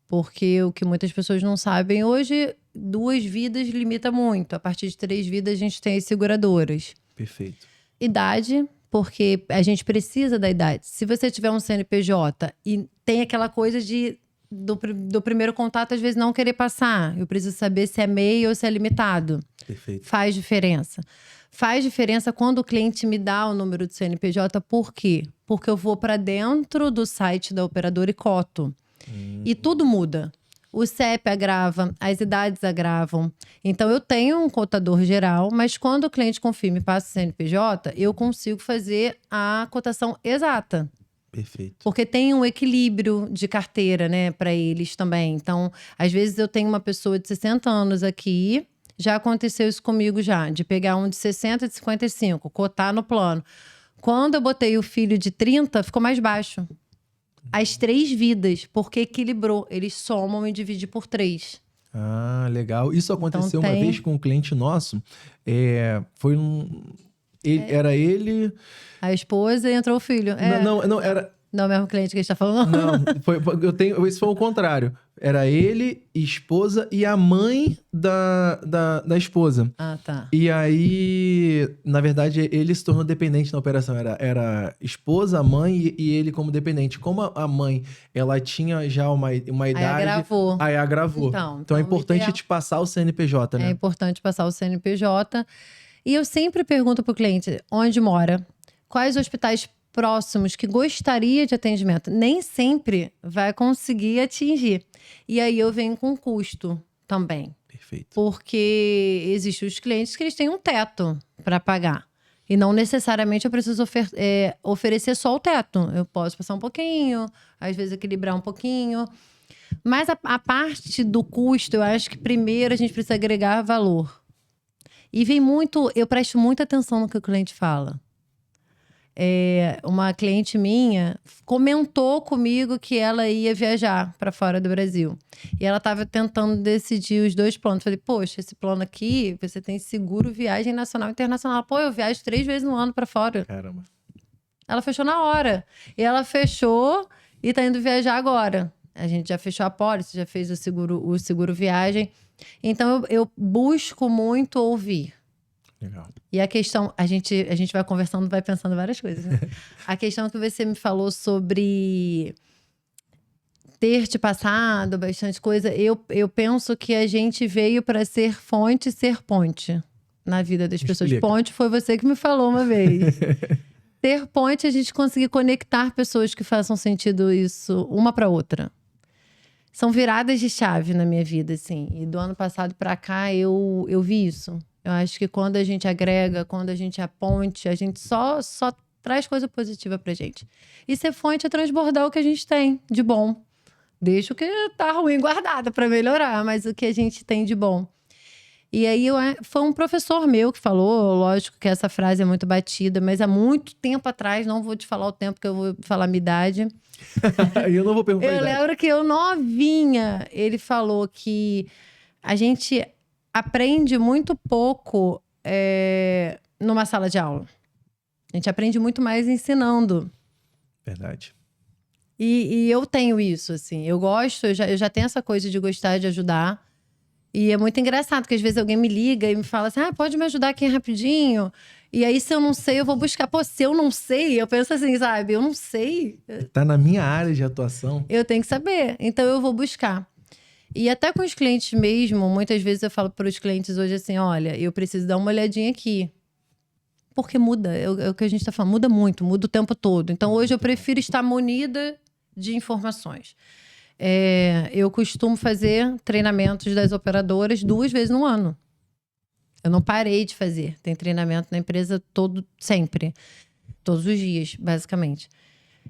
S2: Porque o que muitas pessoas não sabem hoje, 2 vidas limita muito. A partir de 3 vidas a gente tem as seguradoras.
S1: Perfeito.
S2: Idade, porque a gente precisa da idade. Se você tiver um CNPJ e tem aquela coisa do primeiro contato, às vezes não querer passar. Eu preciso saber se é MEI ou se é limitado.
S1: Perfeito.
S2: Faz diferença. Faz diferença quando o cliente me dá o número do CNPJ. Por quê? Porque eu vou para dentro do site da operadora e coto. E tudo muda. O CEP agrava, as idades agravam. Então, eu tenho um cotador geral, mas quando o cliente confirma e me passa o CNPJ, eu consigo fazer a cotação exata.
S1: Perfeito.
S2: Porque tem um equilíbrio de carteira, né, para eles também. Então, às vezes eu tenho uma pessoa de 60 anos aqui, já aconteceu isso comigo já, de pegar um de 60 e de 55, cotar no plano. Quando eu botei o filho de 30, ficou mais baixo. As 3 vidas, porque equilibrou. Eles somam e dividem por 3.
S1: Ah, legal. Isso aconteceu
S2: Então,
S1: uma vez com um cliente nosso. Era ele...
S2: A esposa e entrou o filho.
S1: Não, era...
S2: Não é o mesmo cliente que a gente tá falando?
S1: Não, esse foi o contrário. Era ele, esposa e a mãe da esposa.
S2: Ah, tá.
S1: E aí, na verdade, ele se tornou dependente na operação. Era esposa, a mãe e ele como dependente. Como a mãe, ela tinha já uma idade... Aí agravou. Então é importante te passar o CNPJ, né?
S2: É importante passar o CNPJ. E eu sempre pergunto pro cliente onde mora, quais hospitais próximos que gostaria de atendimento. Nem sempre vai conseguir atingir. E aí eu venho com custo também.
S1: Perfeito.
S2: Porque existem os clientes que eles têm um teto para pagar. E não necessariamente eu preciso oferecer só o teto. Eu posso passar um pouquinho, às vezes equilibrar um pouquinho. Mas a parte do custo, eu acho que primeiro a gente precisa agregar valor. E eu presto muita atenção no que o cliente fala. uma cliente minha comentou comigo que ela ia viajar para fora do Brasil. E ela estava tentando decidir os 2 planos. Falei, poxa, esse plano aqui, você tem seguro viagem nacional e internacional. Pô, eu viajo 3 vezes no ano para fora.
S1: Caramba.
S2: Ela fechou na hora. E ela fechou e tá indo viajar agora. A gente já fechou a pólice, já fez o seguro viagem. Então, eu busco muito ouvir.
S1: Legal.
S2: E a questão, a gente vai conversando, vai pensando várias coisas, né? A questão que você me falou sobre ter te passado bastante coisa, eu penso que a gente veio para ser fonte e ser ponte na vida das pessoas.
S1: Explica.
S2: Ponte foi você que me falou uma vez. Ter ponte, a gente conseguir conectar pessoas que façam sentido isso uma para outra. São viradas de chave na minha vida, assim. E do ano passado para cá, eu vi isso. Eu acho que quando a gente agrega, quando a gente é ponte, a gente só traz coisa positiva pra gente. E ser fonte é transbordar o que a gente tem de bom. Deixa o que tá ruim guardado pra melhorar, mas o que a gente tem de bom. E aí foi um professor meu que falou, lógico que essa frase é muito batida, mas há muito tempo atrás, não vou te falar o tempo que eu vou falar a minha idade.
S1: Eu não vou perguntar a
S2: Eu
S1: idade.
S2: lembro que eu novinha, ele falou que a gente aprende muito pouco numa sala de aula. A gente aprende muito mais ensinando.
S1: Verdade.
S2: E eu tenho isso, assim. Eu gosto, eu já tenho essa coisa de gostar de ajudar. E é muito engraçado, porque às vezes alguém me liga e me fala assim, pode me ajudar aqui rapidinho? E aí, se eu não sei, eu vou buscar. Pô, se eu não sei, eu penso assim, sabe? Eu não sei.
S1: Tá na minha área de atuação.
S2: Eu tenho que saber. Então, eu vou buscar. E até com os clientes mesmo, muitas vezes eu falo para os clientes hoje assim, olha, eu preciso dar uma olhadinha aqui. Porque muda, é o que a gente está falando, muda muito, muda o tempo todo. Então hoje eu prefiro estar munida de informações. Eu costumo fazer treinamentos das operadoras 2 vezes no ano. Eu não parei de fazer. Tem treinamento na empresa sempre. Todos os dias, basicamente.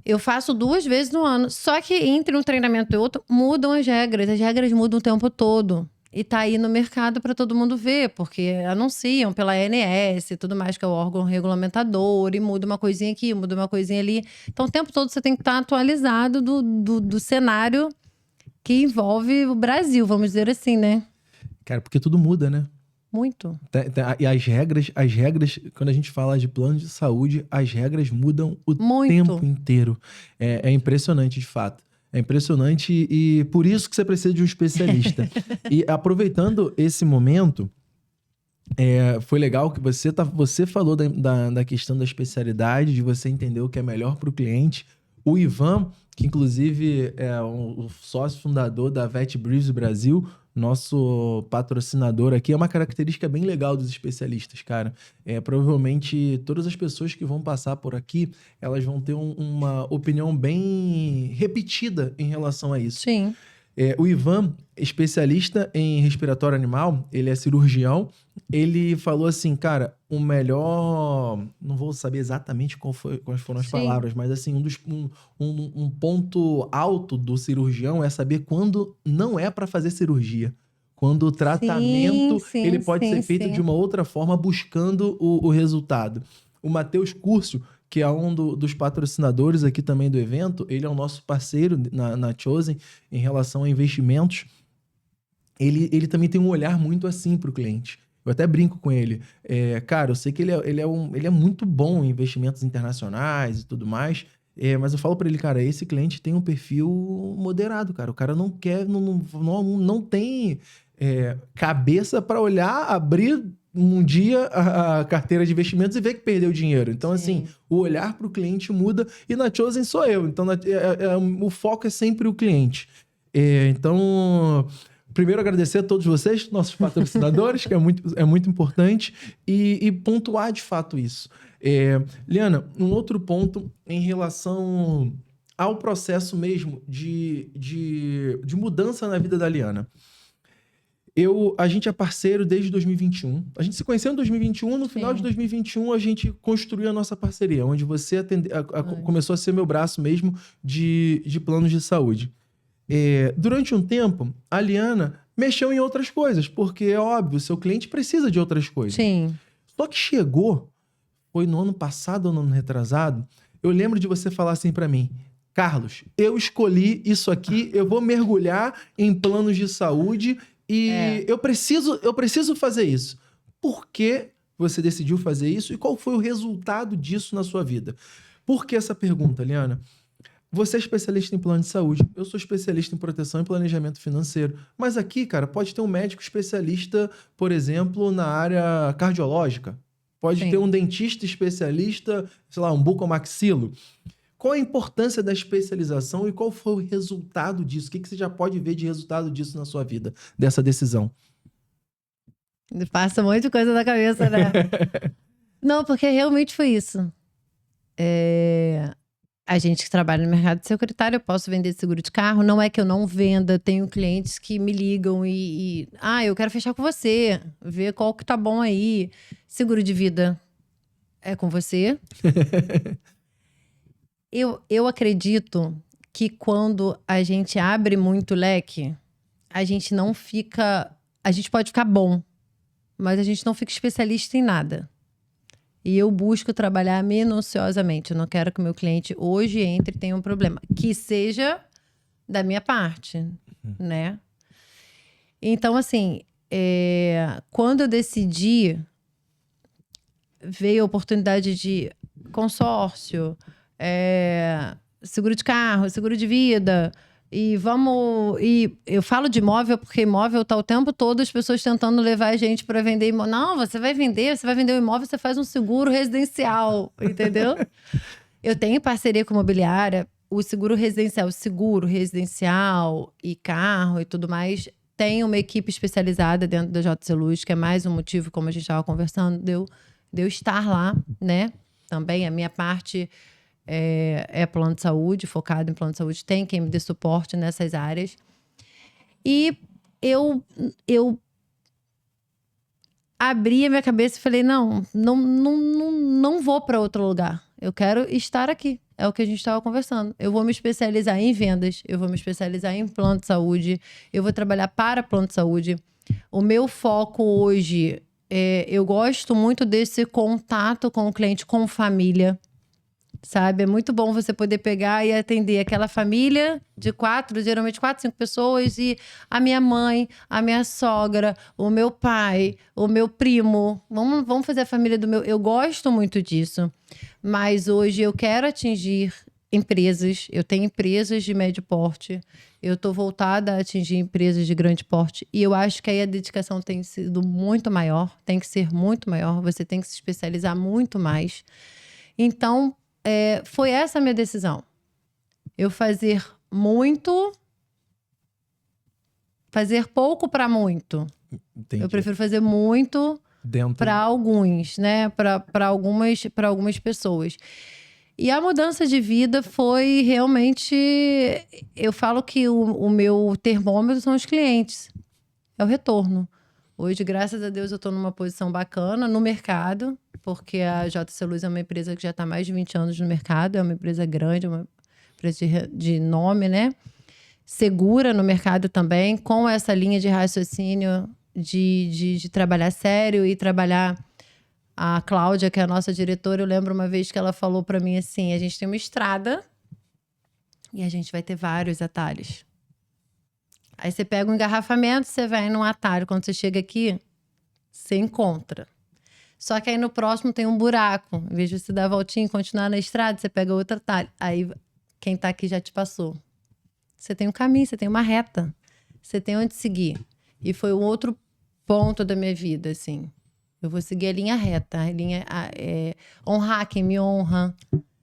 S2: Eu faço 2 vezes no ano. Só que entre um treinamento e outro, mudam as regras. As regras mudam o tempo todo. E tá aí no mercado para todo mundo ver, porque anunciam pela ANS e tudo mais, que é o órgão regulamentador, e muda uma coisinha aqui, muda uma coisinha ali. Então, o tempo todo você tem que estar atualizado do cenário que envolve o Brasil, vamos dizer assim, né?
S1: Cara, porque tudo muda, né?
S2: Muito.
S1: E as regras, quando a gente fala de plano de saúde, as regras mudam o
S2: Muito.
S1: tempo inteiro. É impressionante, de fato. É impressionante e por isso que você precisa de um especialista. E aproveitando esse momento, foi legal que você falou da questão da especialidade, de você entender o que é melhor para o cliente. O Ivan, que inclusive é o sócio fundador da Vet Briefs Brasil, nosso patrocinador aqui, é uma característica bem legal dos especialistas, cara. Provavelmente todas as pessoas que vão passar por aqui, elas vão ter uma opinião bem repetida em relação a isso.
S2: Sim.
S1: O Ivan, especialista em respiratório animal, ele é cirurgião, ele falou assim, cara, o melhor... Não vou saber exatamente quais foram as palavras, mas assim, um ponto alto do cirurgião é saber quando não é para fazer cirurgia. Quando o tratamento ele pode ser feito de uma outra forma, buscando o resultado. O Matheus Curcio, que é um dos patrocinadores aqui também do evento, ele é o nosso parceiro na Chosen em relação a investimentos. Ele também tem um olhar muito assim para o cliente. Eu até brinco com ele. Cara, eu sei que ele é muito bom em investimentos internacionais e tudo mais, mas eu falo para ele, cara, esse cliente tem um perfil moderado, cara. O cara não quer, não tem cabeça para olhar, abrir um dia a carteira de investimentos e ver que perdeu dinheiro. Então, assim, o olhar para o cliente muda. E na Chosen sou eu. Então, o foco é sempre o cliente. Então, primeiro agradecer a todos vocês, nossos patrocinadores, que é muito importante, e pontuar de fato isso. Liana, um outro ponto em relação ao processo mesmo de mudança na vida da Liana. A gente é parceiro desde 2021. A gente se conheceu em 2021. No final de 2021, a gente construiu a nossa parceria, onde você começou a ser meu braço mesmo de planos de saúde. Durante um tempo, a Liana mexeu em outras coisas, porque é óbvio, seu cliente precisa de outras coisas.
S2: Sim.
S1: Só que chegou foi no ano passado ou no ano retrasado, eu lembro de você falar assim pra mim: Carlos, eu escolhi isso aqui, eu vou mergulhar em planos de saúde e eu preciso fazer isso. Por que você decidiu fazer isso e qual foi o resultado disso na sua vida? Por que essa pergunta, Liana? Você é especialista em plano de saúde, eu sou especialista em proteção e planejamento financeiro. Mas aqui, cara, pode ter um médico especialista, por exemplo, na área cardiológica. Pode
S2: Sim.
S1: ter um dentista especialista, sei lá, um bucomaxilo. Qual a importância da especialização e qual foi o resultado disso? O que você já pode ver de resultado disso na sua vida, dessa decisão?
S2: Passa um monte de coisa na cabeça, né? Não, porque realmente foi isso. A gente que trabalha no mercado securitário, eu posso vender seguro de carro. Não é que eu não venda, tenho clientes que me ligam eu quero fechar com você, ver qual que tá bom aí. Seguro de vida é com você. Eu acredito que quando a gente abre muito leque, a gente não fica... A gente pode ficar bom, mas a gente não fica especialista em nada. E eu busco trabalhar minuciosamente. Eu não quero que o meu cliente hoje entre e tenha um problema. Que seja da minha parte, né? Então, assim, quando eu decidi, veio a oportunidade de consórcio, seguro de carro, seguro de vida... E eu falo de imóvel porque imóvel tá o tempo todo as pessoas tentando levar a gente para vender imóvel. Não, você vai vender o imóvel, você faz um seguro residencial, entendeu? Eu tenho parceria com imobiliária, o seguro residencial e carro e tudo mais. Tem uma equipe especializada dentro da JC Luz, que é mais um motivo, como a gente estava conversando, de eu estar lá, né? Também a minha parte... É plano de saúde, focado em plano de saúde, tem quem me dê suporte nessas áreas. E eu abri a minha cabeça e falei, não vou para outro lugar. Eu quero estar aqui. É o que a gente estava conversando. Eu vou me especializar em vendas, eu vou me especializar em plano de saúde, eu vou trabalhar para plano de saúde. O meu foco hoje, eu gosto muito desse contato com o cliente, com família. Sabe? É muito bom você poder pegar e atender aquela família de geralmente 4, 5 pessoas, e a minha mãe, a minha sogra, o meu pai, o meu primo. Vamos fazer a família do meu... Eu gosto muito disso. Mas hoje eu quero atingir empresas. Eu tenho empresas de médio porte. Eu estou voltada a atingir empresas de grande porte. E eu acho que aí a dedicação tem sido muito maior. Tem que ser muito maior. Você tem que se especializar muito mais. Então... foi essa a minha decisão. Eu fazer pouco para muito.
S1: Entendi.
S2: Eu prefiro fazer muito para alguns, né? Para algumas pessoas. E a mudança de vida foi realmente... Eu falo que o meu termômetro são os clientes. É o retorno. Hoje, graças a Deus, eu estou numa posição bacana no mercado, porque a JC Luz é uma empresa que já está há mais de 20 anos no mercado, é uma empresa grande, uma empresa de nome, né? Segura no mercado também, com essa linha de raciocínio de trabalhar sério e trabalhar... A Cláudia, que é a nossa diretora, eu lembro uma vez que ela falou para mim assim, a gente tem uma estrada e a gente vai ter vários atalhos. Aí você pega um engarrafamento, você vai num atalho. Quando você chega aqui, você encontra. Só que aí no próximo tem um buraco. Em vez de você dar a voltinha e continuar na estrada, você pega outro atalho. Aí quem tá aqui já te passou. Você tem um caminho, você tem uma reta. Você tem onde seguir. E foi um outro ponto da minha vida, assim. Eu vou seguir a linha reta. Honrar quem me honra.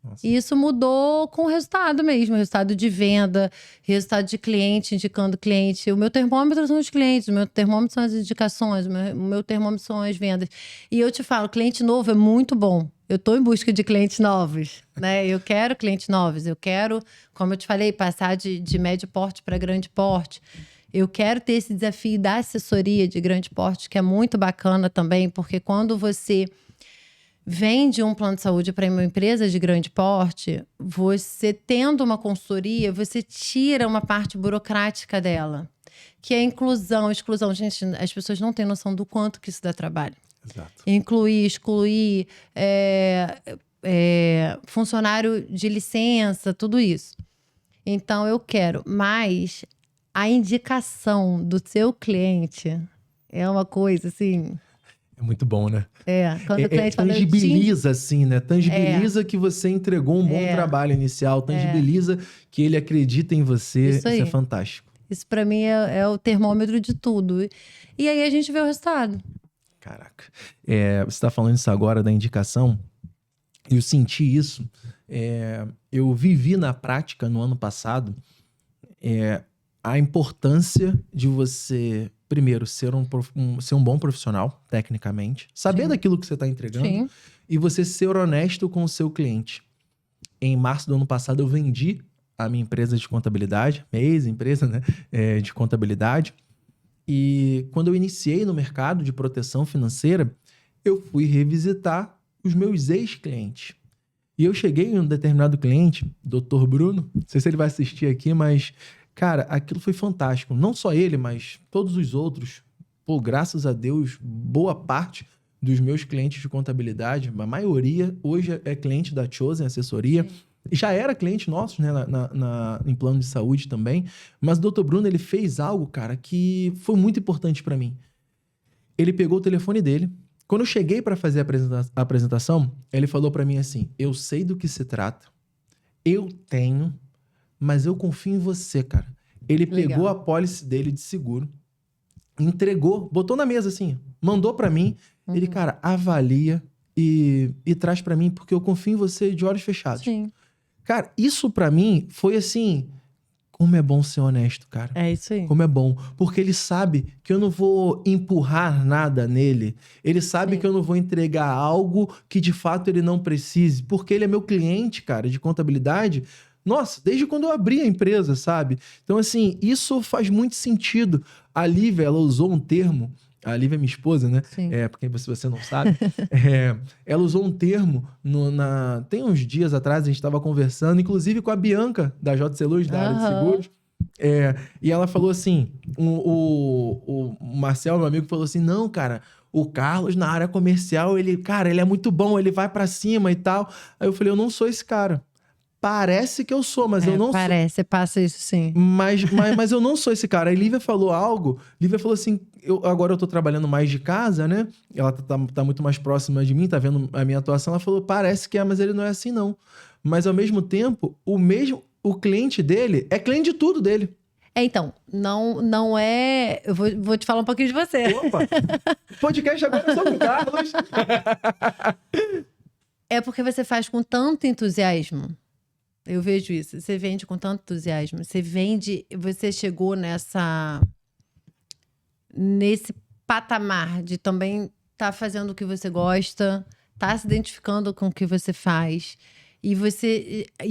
S2: Nossa. E isso mudou com o resultado mesmo, resultado de venda, resultado de cliente, indicando cliente. O meu termômetro são os clientes, o meu termômetro são as indicações, o meu termômetro são as vendas. E eu te falo, cliente novo é muito bom. Eu estou em busca de clientes novos, né? Eu quero clientes novos, eu quero, como eu te falei, passar de médio porte para grande porte. Eu quero ter esse desafio da assessoria de grande porte, que é muito bacana também, porque quando você... vende um plano de saúde para uma empresa de grande porte, você tendo uma consultoria, você tira uma parte burocrática dela, que é inclusão, exclusão. Gente, as pessoas não têm noção do quanto que isso dá trabalho.
S1: Exato.
S2: Incluir, excluir, funcionário de licença, tudo isso. Então, eu quero. Mas a indicação do seu cliente é uma coisa, assim...
S1: É muito bom, né?
S2: Quando o cliente fala...
S1: Tangibiliza, assim, né? Tangibiliza que você entregou um bom trabalho inicial. Tangibiliza que ele acredita em você. Isso é fantástico.
S2: Isso, pra mim, é o termômetro de tudo. E aí, a gente vê o resultado.
S1: Caraca. Você está falando isso agora da indicação. Eu senti isso. Eu vivi na prática, no ano passado, a importância de você, primeiro, ser um bom profissional, tecnicamente. Saber daquilo que você está entregando.
S2: Sim.
S1: E você ser honesto com o seu cliente. Em março do ano passado, eu vendi a minha empresa de contabilidade, minha ex-empresa, né, de contabilidade. E quando eu iniciei no mercado de proteção financeira, eu fui revisitar os meus ex-clientes. E eu cheguei em um determinado cliente, Dr. Bruno, não sei se ele vai assistir aqui, mas, cara, aquilo foi fantástico. Não só ele, mas todos os outros. Pô, graças a Deus, boa parte dos meus clientes de contabilidade, a maioria, hoje é cliente da Chosen Assessoria. Sim. Já era cliente nosso, né, em plano de saúde também. Mas o Dr. Bruno, ele fez algo, cara, que foi muito importante para mim. Ele pegou o telefone dele. Quando eu cheguei para fazer a apresentação, ele falou para mim assim: eu sei do que se trata, eu tenho, mas eu confio em você, cara. Ele pegou a pólice dele de seguro, entregou, botou na mesa assim, mandou para mim. Ele, cara, avalia e traz para mim, porque eu confio em você de olhos fechados.
S2: Sim.
S1: Cara, isso para mim foi assim... Como é bom ser honesto, cara.
S2: É isso aí.
S1: Como é bom. Porque ele sabe que eu não vou empurrar nada nele. Ele sabe que eu não vou entregar algo que de fato ele não precise. Porque ele é meu cliente, cara, de contabilidade. Nossa, desde quando eu abri a empresa, sabe? Então, assim, isso faz muito sentido. A Lívia, ela usou um termo... A Lívia é minha esposa, né?
S2: Sim.
S1: Porque você não sabe. Ela usou um termo tem uns dias atrás, a gente estava conversando, inclusive com a Bianca, da JC Luz, da área de seguros. E ela falou assim, o Marcel, meu amigo, falou assim, não, cara, o Carlos na área comercial, ele é muito bom, ele vai pra cima e tal. Aí eu falei, eu não sou esse cara. Parece que eu sou, mas eu não sou.
S2: Parece, passa isso sim.
S1: Mas eu não sou esse cara. Aí Lívia falou algo. Lívia falou assim: agora eu tô trabalhando mais de casa, né? Ela tá muito mais próxima de mim, tá vendo a minha atuação. Ela falou: parece que mas ele não é assim, não. Mas ao mesmo tempo, o cliente dele é cliente de tudo dele.
S2: Então, não é... Eu vou te falar um pouquinho de você.
S1: Opa! O podcast agora é sobre o Carlos.
S2: É porque você faz com tanto entusiasmo. Eu vejo isso. Você vende com tanto entusiasmo. Você chegou nesse patamar de também estar fazendo o que você gosta, estar se identificando com o que você faz. E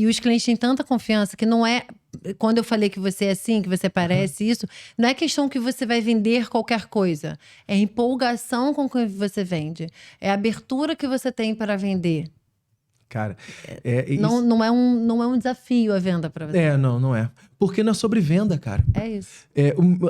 S2: os clientes têm tanta confiança que não é... Quando eu falei que você é assim, que você parece isso, não é questão que você vai vender qualquer coisa. É empolgação com o que você vende. É a abertura que você tem para vender.
S1: Cara,
S2: não é um desafio a venda pra você.
S1: Não é. Porque não é sobre venda, cara.
S2: É isso.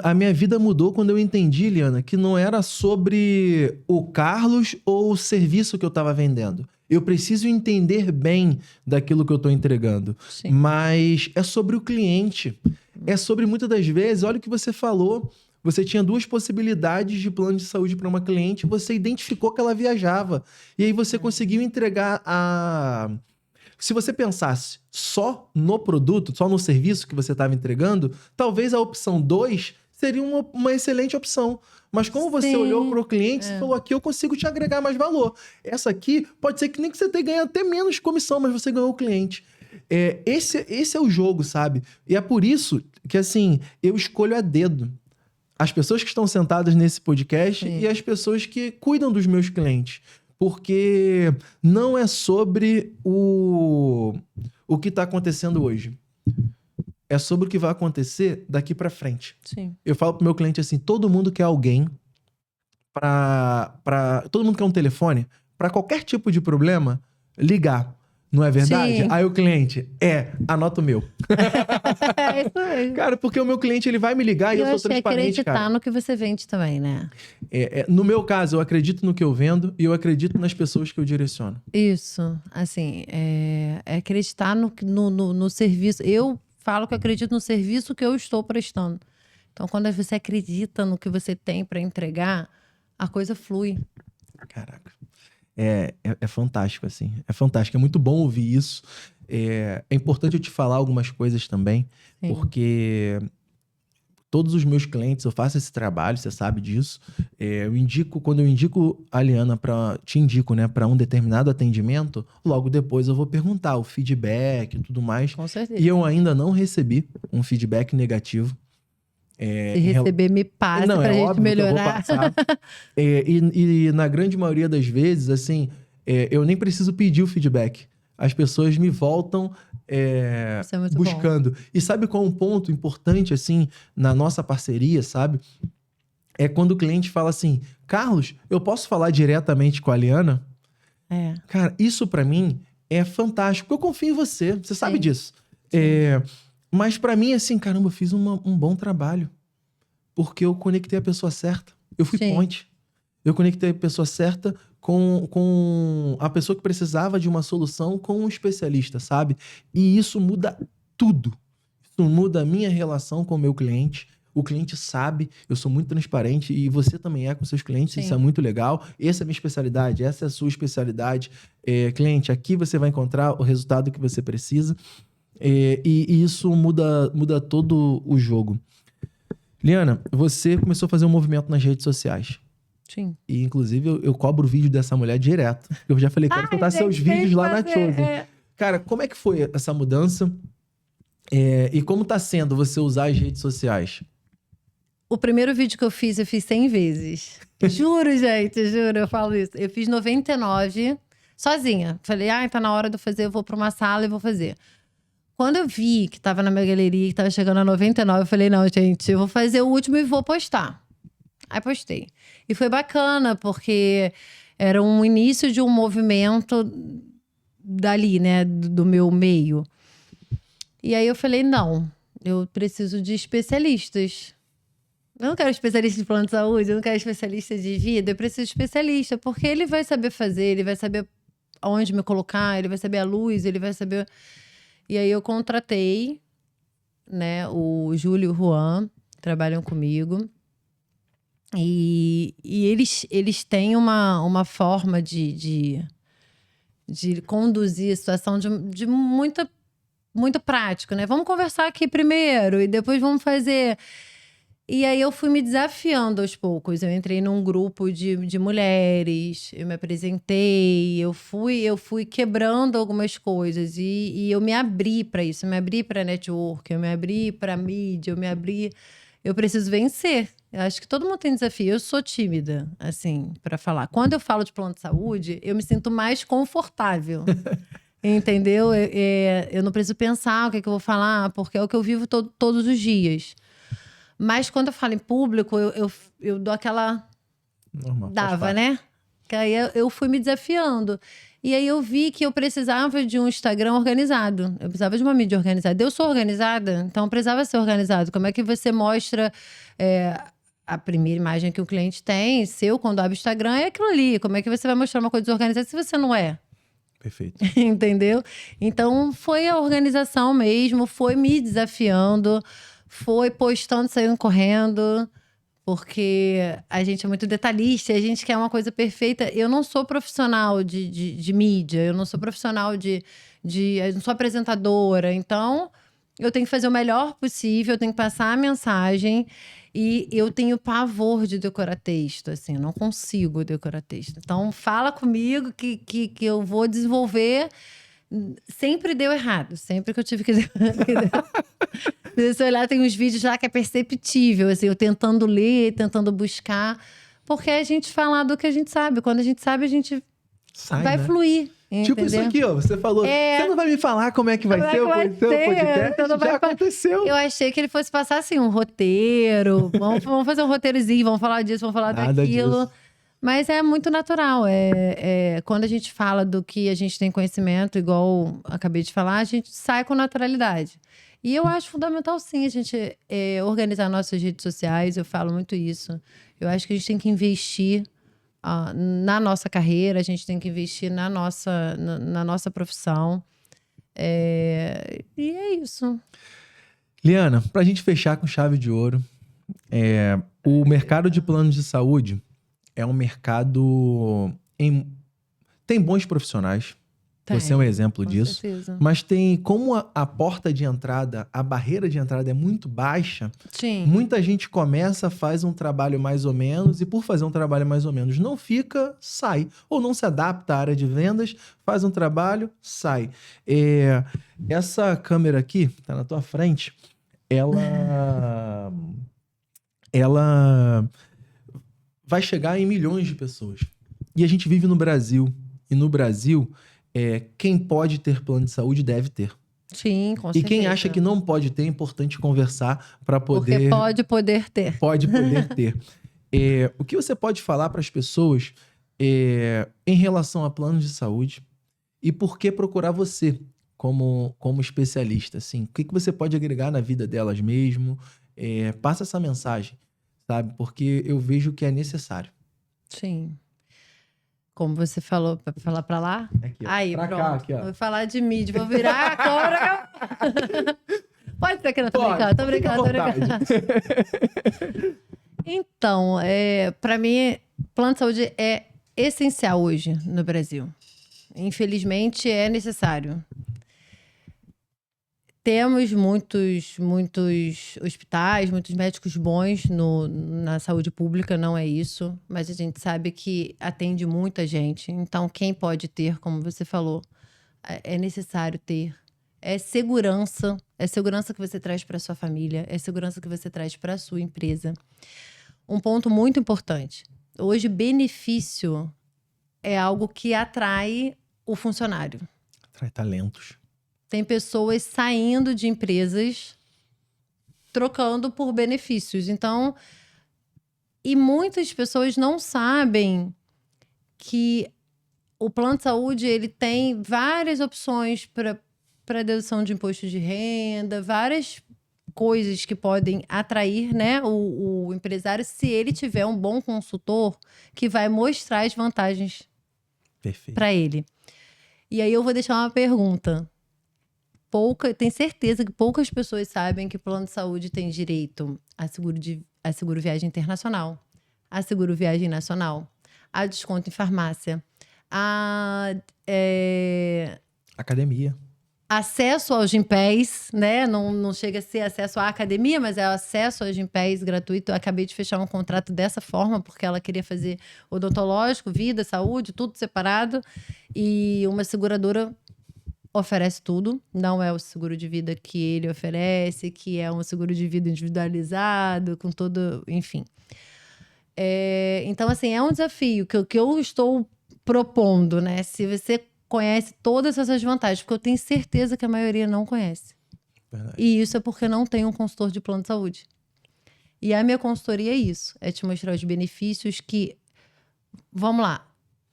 S1: A minha vida mudou quando eu entendi, Liana, que não era sobre o Carlos ou o serviço que eu tava vendendo. Eu preciso entender bem daquilo que eu tô entregando.
S2: Sim.
S1: Mas é sobre o cliente. É sobre, muitas das vezes, olha o que você falou... Você tinha 2 possibilidades de plano de saúde para uma cliente, você identificou que ela viajava. E aí você conseguiu entregar Se você pensasse só no produto, só no serviço que você estava entregando, talvez a opção 2 seria uma excelente opção. Mas como você olhou para o cliente, você falou, aqui eu consigo te agregar mais valor. Essa aqui, pode ser que nem que você tenha ganho até menos comissão, mas você ganhou o cliente. Esse é o jogo, sabe? E é por isso que, assim, eu escolho a dedo as pessoas que estão sentadas nesse podcast e as pessoas que cuidam dos meus clientes. Porque não é sobre o que está acontecendo hoje. É sobre o que vai acontecer daqui para frente.
S2: Sim.
S1: Eu falo pro meu cliente assim, todo mundo quer alguém todo mundo quer um telefone para qualquer tipo de problema ligar. Não é verdade?
S2: Sim.
S1: Aí o cliente, anota o meu.
S2: É isso mesmo.
S1: Cara, porque o meu cliente, ele vai me ligar e eu sou
S2: acho que é
S1: transparente,
S2: acreditar
S1: cara.
S2: no que você vende também, né?
S1: No meu caso, eu acredito no que eu vendo e eu acredito nas pessoas que eu direciono.
S2: Isso, assim, é acreditar no serviço. Eu falo que eu acredito no serviço que eu estou prestando. Então, quando você acredita no que você tem para entregar, a coisa flui.
S1: Caraca. É fantástico, assim. É fantástico. É muito bom ouvir isso. É importante eu te falar algumas coisas também,
S2: Sim.
S1: porque todos os meus clientes, eu faço esse trabalho, você sabe disso. Quando eu indico a Liana para um determinado atendimento, logo depois eu vou perguntar o feedback e tudo mais.
S2: Com certeza.
S1: E eu ainda não recebi um feedback negativo.
S2: Se receber, me passa
S1: Não,
S2: pra gente
S1: óbvio
S2: melhorar.
S1: que eu vou passar. E na grande maioria das vezes, assim, eu nem preciso pedir o feedback. As pessoas me voltam
S2: Isso é muito
S1: buscando.
S2: bom.
S1: E sabe qual é um ponto importante, assim, na nossa parceria, sabe? É quando o cliente fala assim, Carlos, eu posso falar diretamente com a Liana? Cara, isso pra mim é fantástico. Porque eu confio em você, você sabe disso. Mas pra mim, assim, caramba, eu fiz um bom trabalho. Porque eu conectei a pessoa certa. Eu fui ponte. Eu conectei a pessoa certa com a pessoa que precisava de uma solução com um especialista, sabe? E isso muda tudo. Isso muda a minha relação com o meu cliente. O cliente sabe, eu sou muito transparente e você também é com seus clientes, isso é muito legal. Essa é a minha especialidade, essa é a sua especialidade. Cliente, aqui você vai encontrar o resultado que você precisa. E isso muda todo o jogo. Liana, você começou a fazer um movimento nas redes sociais.
S2: Sim.
S1: E, inclusive, eu cobro o vídeo dessa mulher direto. Eu já falei, quero soltar seus vídeos lá na Chosen. Cara, como é que foi essa mudança? E como tá sendo você usar as redes sociais?
S2: O primeiro vídeo que eu fiz 100 vezes. Juro, gente, juro, eu falo isso. Eu fiz 99 sozinha. Falei, tá na hora de eu fazer, eu vou pra uma sala e vou fazer. Quando eu vi que tava na minha galeria, que tava chegando a 99, eu falei, não, gente, eu vou fazer o último e vou postar. Aí postei. E foi bacana, porque era um início de um movimento dali, né, do meu meio. E aí eu falei, não, eu preciso de especialistas. Eu não quero especialista de plano de saúde, eu não quero especialista de vida, eu preciso de especialista, porque ele vai saber fazer, ele vai saber aonde me colocar, ele vai saber a luz, ele vai saber... E aí eu contratei, né, o Júlio e o Juan, trabalham comigo. E eles têm uma forma de conduzir a situação de muito prático, né? Vamos conversar aqui primeiro e depois vamos fazer... E aí eu fui me desafiando aos poucos. Eu entrei num grupo de mulheres, eu me apresentei, eu fui quebrando algumas coisas e eu me abri para isso. Eu me abri para network, eu me abri para mídia, eu me abri... Eu preciso vencer. Eu acho que todo mundo tem desafio. Eu sou tímida, assim, para falar. Quando eu falo de plano de saúde, eu me sinto mais confortável. Entendeu? Eu não preciso pensar o que eu vou falar, porque é o que eu vivo todos os dias. Mas quando eu falo em público, eu dou aquela...
S1: Normal,
S2: dava, né? Que aí eu fui me desafiando. E aí eu vi que eu precisava de um Instagram organizado. Eu precisava de uma mídia organizada. Eu sou organizada, então precisava ser organizado. Como é que você mostra a primeira imagem que o cliente tem? Seu, quando abre o Instagram, é aquilo ali. Como é que você vai mostrar uma coisa desorganizada se você não é?
S1: Perfeito.
S2: Entendeu? Então foi a organização mesmo, foi me desafiando, foi postando, saindo correndo, porque a gente é muito detalhista, a gente quer uma coisa perfeita. Eu não sou profissional de mídia, eu não sou profissional eu não sou apresentadora, então eu tenho que fazer o melhor possível, eu tenho que passar a mensagem e eu tenho pavor de decorar texto, assim, eu não consigo decorar texto. Então fala comigo que eu vou desenvolver. Sempre deu errado, sempre que eu tive que... Se você olhar, tem uns vídeos lá que é perceptível, assim, eu tentando ler, tentando buscar, porque a gente fala do que a gente sabe. Quando a gente sabe, a gente vai fluir.
S1: Tipo
S2: entendeu?
S1: isso aqui, ó. Você falou, você não vai me falar como é que vai ser o podcast?
S2: Então
S1: Já aconteceu.
S2: Eu achei que ele fosse passar assim, um roteiro. Vamos fazer um roteirozinho, vamos falar disso, vamos falar
S1: Nada
S2: daquilo.
S1: disso.
S2: Mas é muito natural. Quando a gente fala do que a gente tem conhecimento, igual acabei de falar, a gente sai com naturalidade. E eu acho fundamental, sim, a gente organizar nossas redes sociais. Eu falo muito isso. Eu acho que a gente tem que investir na nossa carreira, a gente tem que investir na nossa profissão. E é isso.
S1: Liana, pra gente fechar com chave de ouro, o mercado de planos de saúde é um mercado... Tem bons profissionais, você é um exemplo disso.
S2: Certeza.
S1: Mas tem como a porta de entrada, a barreira de entrada é muito baixa.
S2: Sim.
S1: Muita gente começa, faz um trabalho mais ou menos e por fazer um trabalho mais ou menos não fica, sai. Ou não se adapta à área de vendas, faz um trabalho, sai. Essa câmera aqui, tá na tua frente, ela vai chegar em milhões de pessoas. E a gente vive no Brasil. E no Brasil... quem pode ter plano de saúde deve ter.
S2: Sim, com certeza.
S1: E quem acha que não pode ter, é importante conversar para poder...
S2: Porque pode poder ter.
S1: Pode poder ter. O que você pode falar para as pessoas em relação a planos de saúde e por que procurar você como especialista? Assim, o que você pode agregar na vida delas mesmo? Passa essa mensagem, sabe? Porque eu vejo que é necessário.
S2: Sim. Como você falou, para falar para lá?
S1: Aqui, ó.
S2: Aí,
S1: pra
S2: pronto.
S1: cá, aqui, ó.
S2: Vou falar de mídia, vou virar a câmera. Pode ser que não, tô brincando. Então, para mim, plano de saúde é essencial hoje no Brasil. Infelizmente, é necessário. Temos muitos hospitais, muitos médicos bons na saúde pública, não é isso. Mas a gente sabe que atende muita gente. Então, quem pode ter, como você falou, é necessário ter. É segurança que você traz para sua família, é segurança que você traz para a sua empresa. Um ponto muito importante. Hoje, benefício é algo que atrai o funcionário.
S1: Atrai talentos.
S2: Tem pessoas saindo de empresas trocando por benefícios. Então, e muitas pessoas não sabem que o plano de saúde ele tem várias opções para dedução de imposto de renda, várias coisas que podem atrair, né, o empresário se ele tiver um bom consultor que vai mostrar as vantagens para ele. E aí eu vou deixar uma pergunta. Tenho certeza que poucas pessoas sabem que o plano de saúde tem direito a seguro viagem internacional, a seguro viagem nacional, a desconto em farmácia,
S1: academia.
S2: Acesso aos Gympass, né? Não chega a ser acesso à academia, mas é acesso aos Gympass gratuito. Eu acabei de fechar um contrato dessa forma, porque ela queria fazer odontológico, vida, saúde, tudo separado. E uma seguradora oferece tudo, não é o seguro de vida que ele oferece, que é um seguro de vida individualizado, com todo, enfim. Então, assim, é um desafio que eu estou propondo, né? Se você conhece todas essas vantagens, porque eu tenho certeza que a maioria não conhece.
S1: Verdade.
S2: E isso é porque não tem um consultor de plano de saúde. E a minha consultoria é isso, é te mostrar os benefícios que... Vamos lá,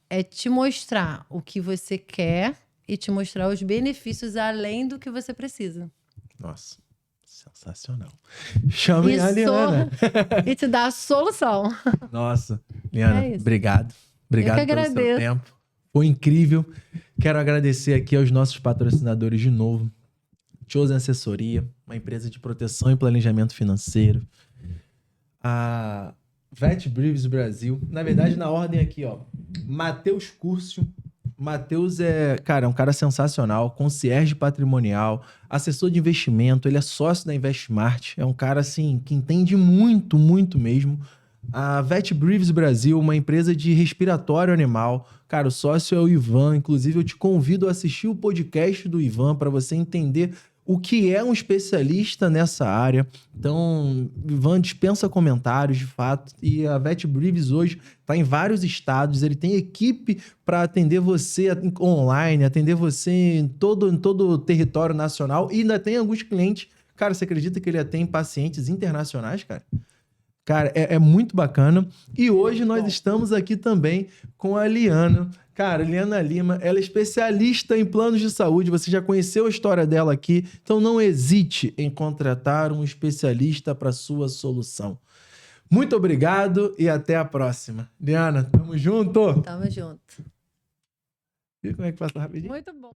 S2: é te mostrar o que você quer e te mostrar os benefícios além do que você precisa.
S1: Nossa, sensacional. Chame a Liana.
S2: E te dar a solução.
S1: Nossa, Liana, obrigado. Obrigado pelo seu tempo. Foi incrível. Quero agradecer aqui aos nossos patrocinadores de novo. Chosen Assessoria, uma empresa de proteção e planejamento financeiro. A Vet Briefs Brasil. Na verdade, na ordem aqui, ó. Matheus Curcio. Matheus é um cara sensacional, concierge patrimonial, assessor de investimento, ele é sócio da Investmart, é um cara, assim, que entende muito, muito mesmo. A Vet Briefs Brasil, uma empresa de respiratório animal. Cara, o sócio é o Ivan, inclusive eu te convido a assistir o podcast do Ivan para você entender o que é um especialista nessa área. Então, Ivan dispensa comentários, de fato. E a Vet Briefs hoje está em vários estados. Ele tem equipe para atender você online, atender você em todo o território nacional. E ainda tem alguns clientes. Cara, você acredita que ele atende pacientes internacionais, cara? Cara, é muito bacana. E hoje nós estamos aqui também com a Liana. Cara, Liana Lima, ela é especialista em planos de saúde. Você já conheceu a história dela aqui. Então não hesite em contratar um especialista para sua solução. Muito obrigado e até a próxima. Liana, tamo junto?
S2: Tamo junto.
S1: Viu como é que passa rapidinho?
S2: Muito bom.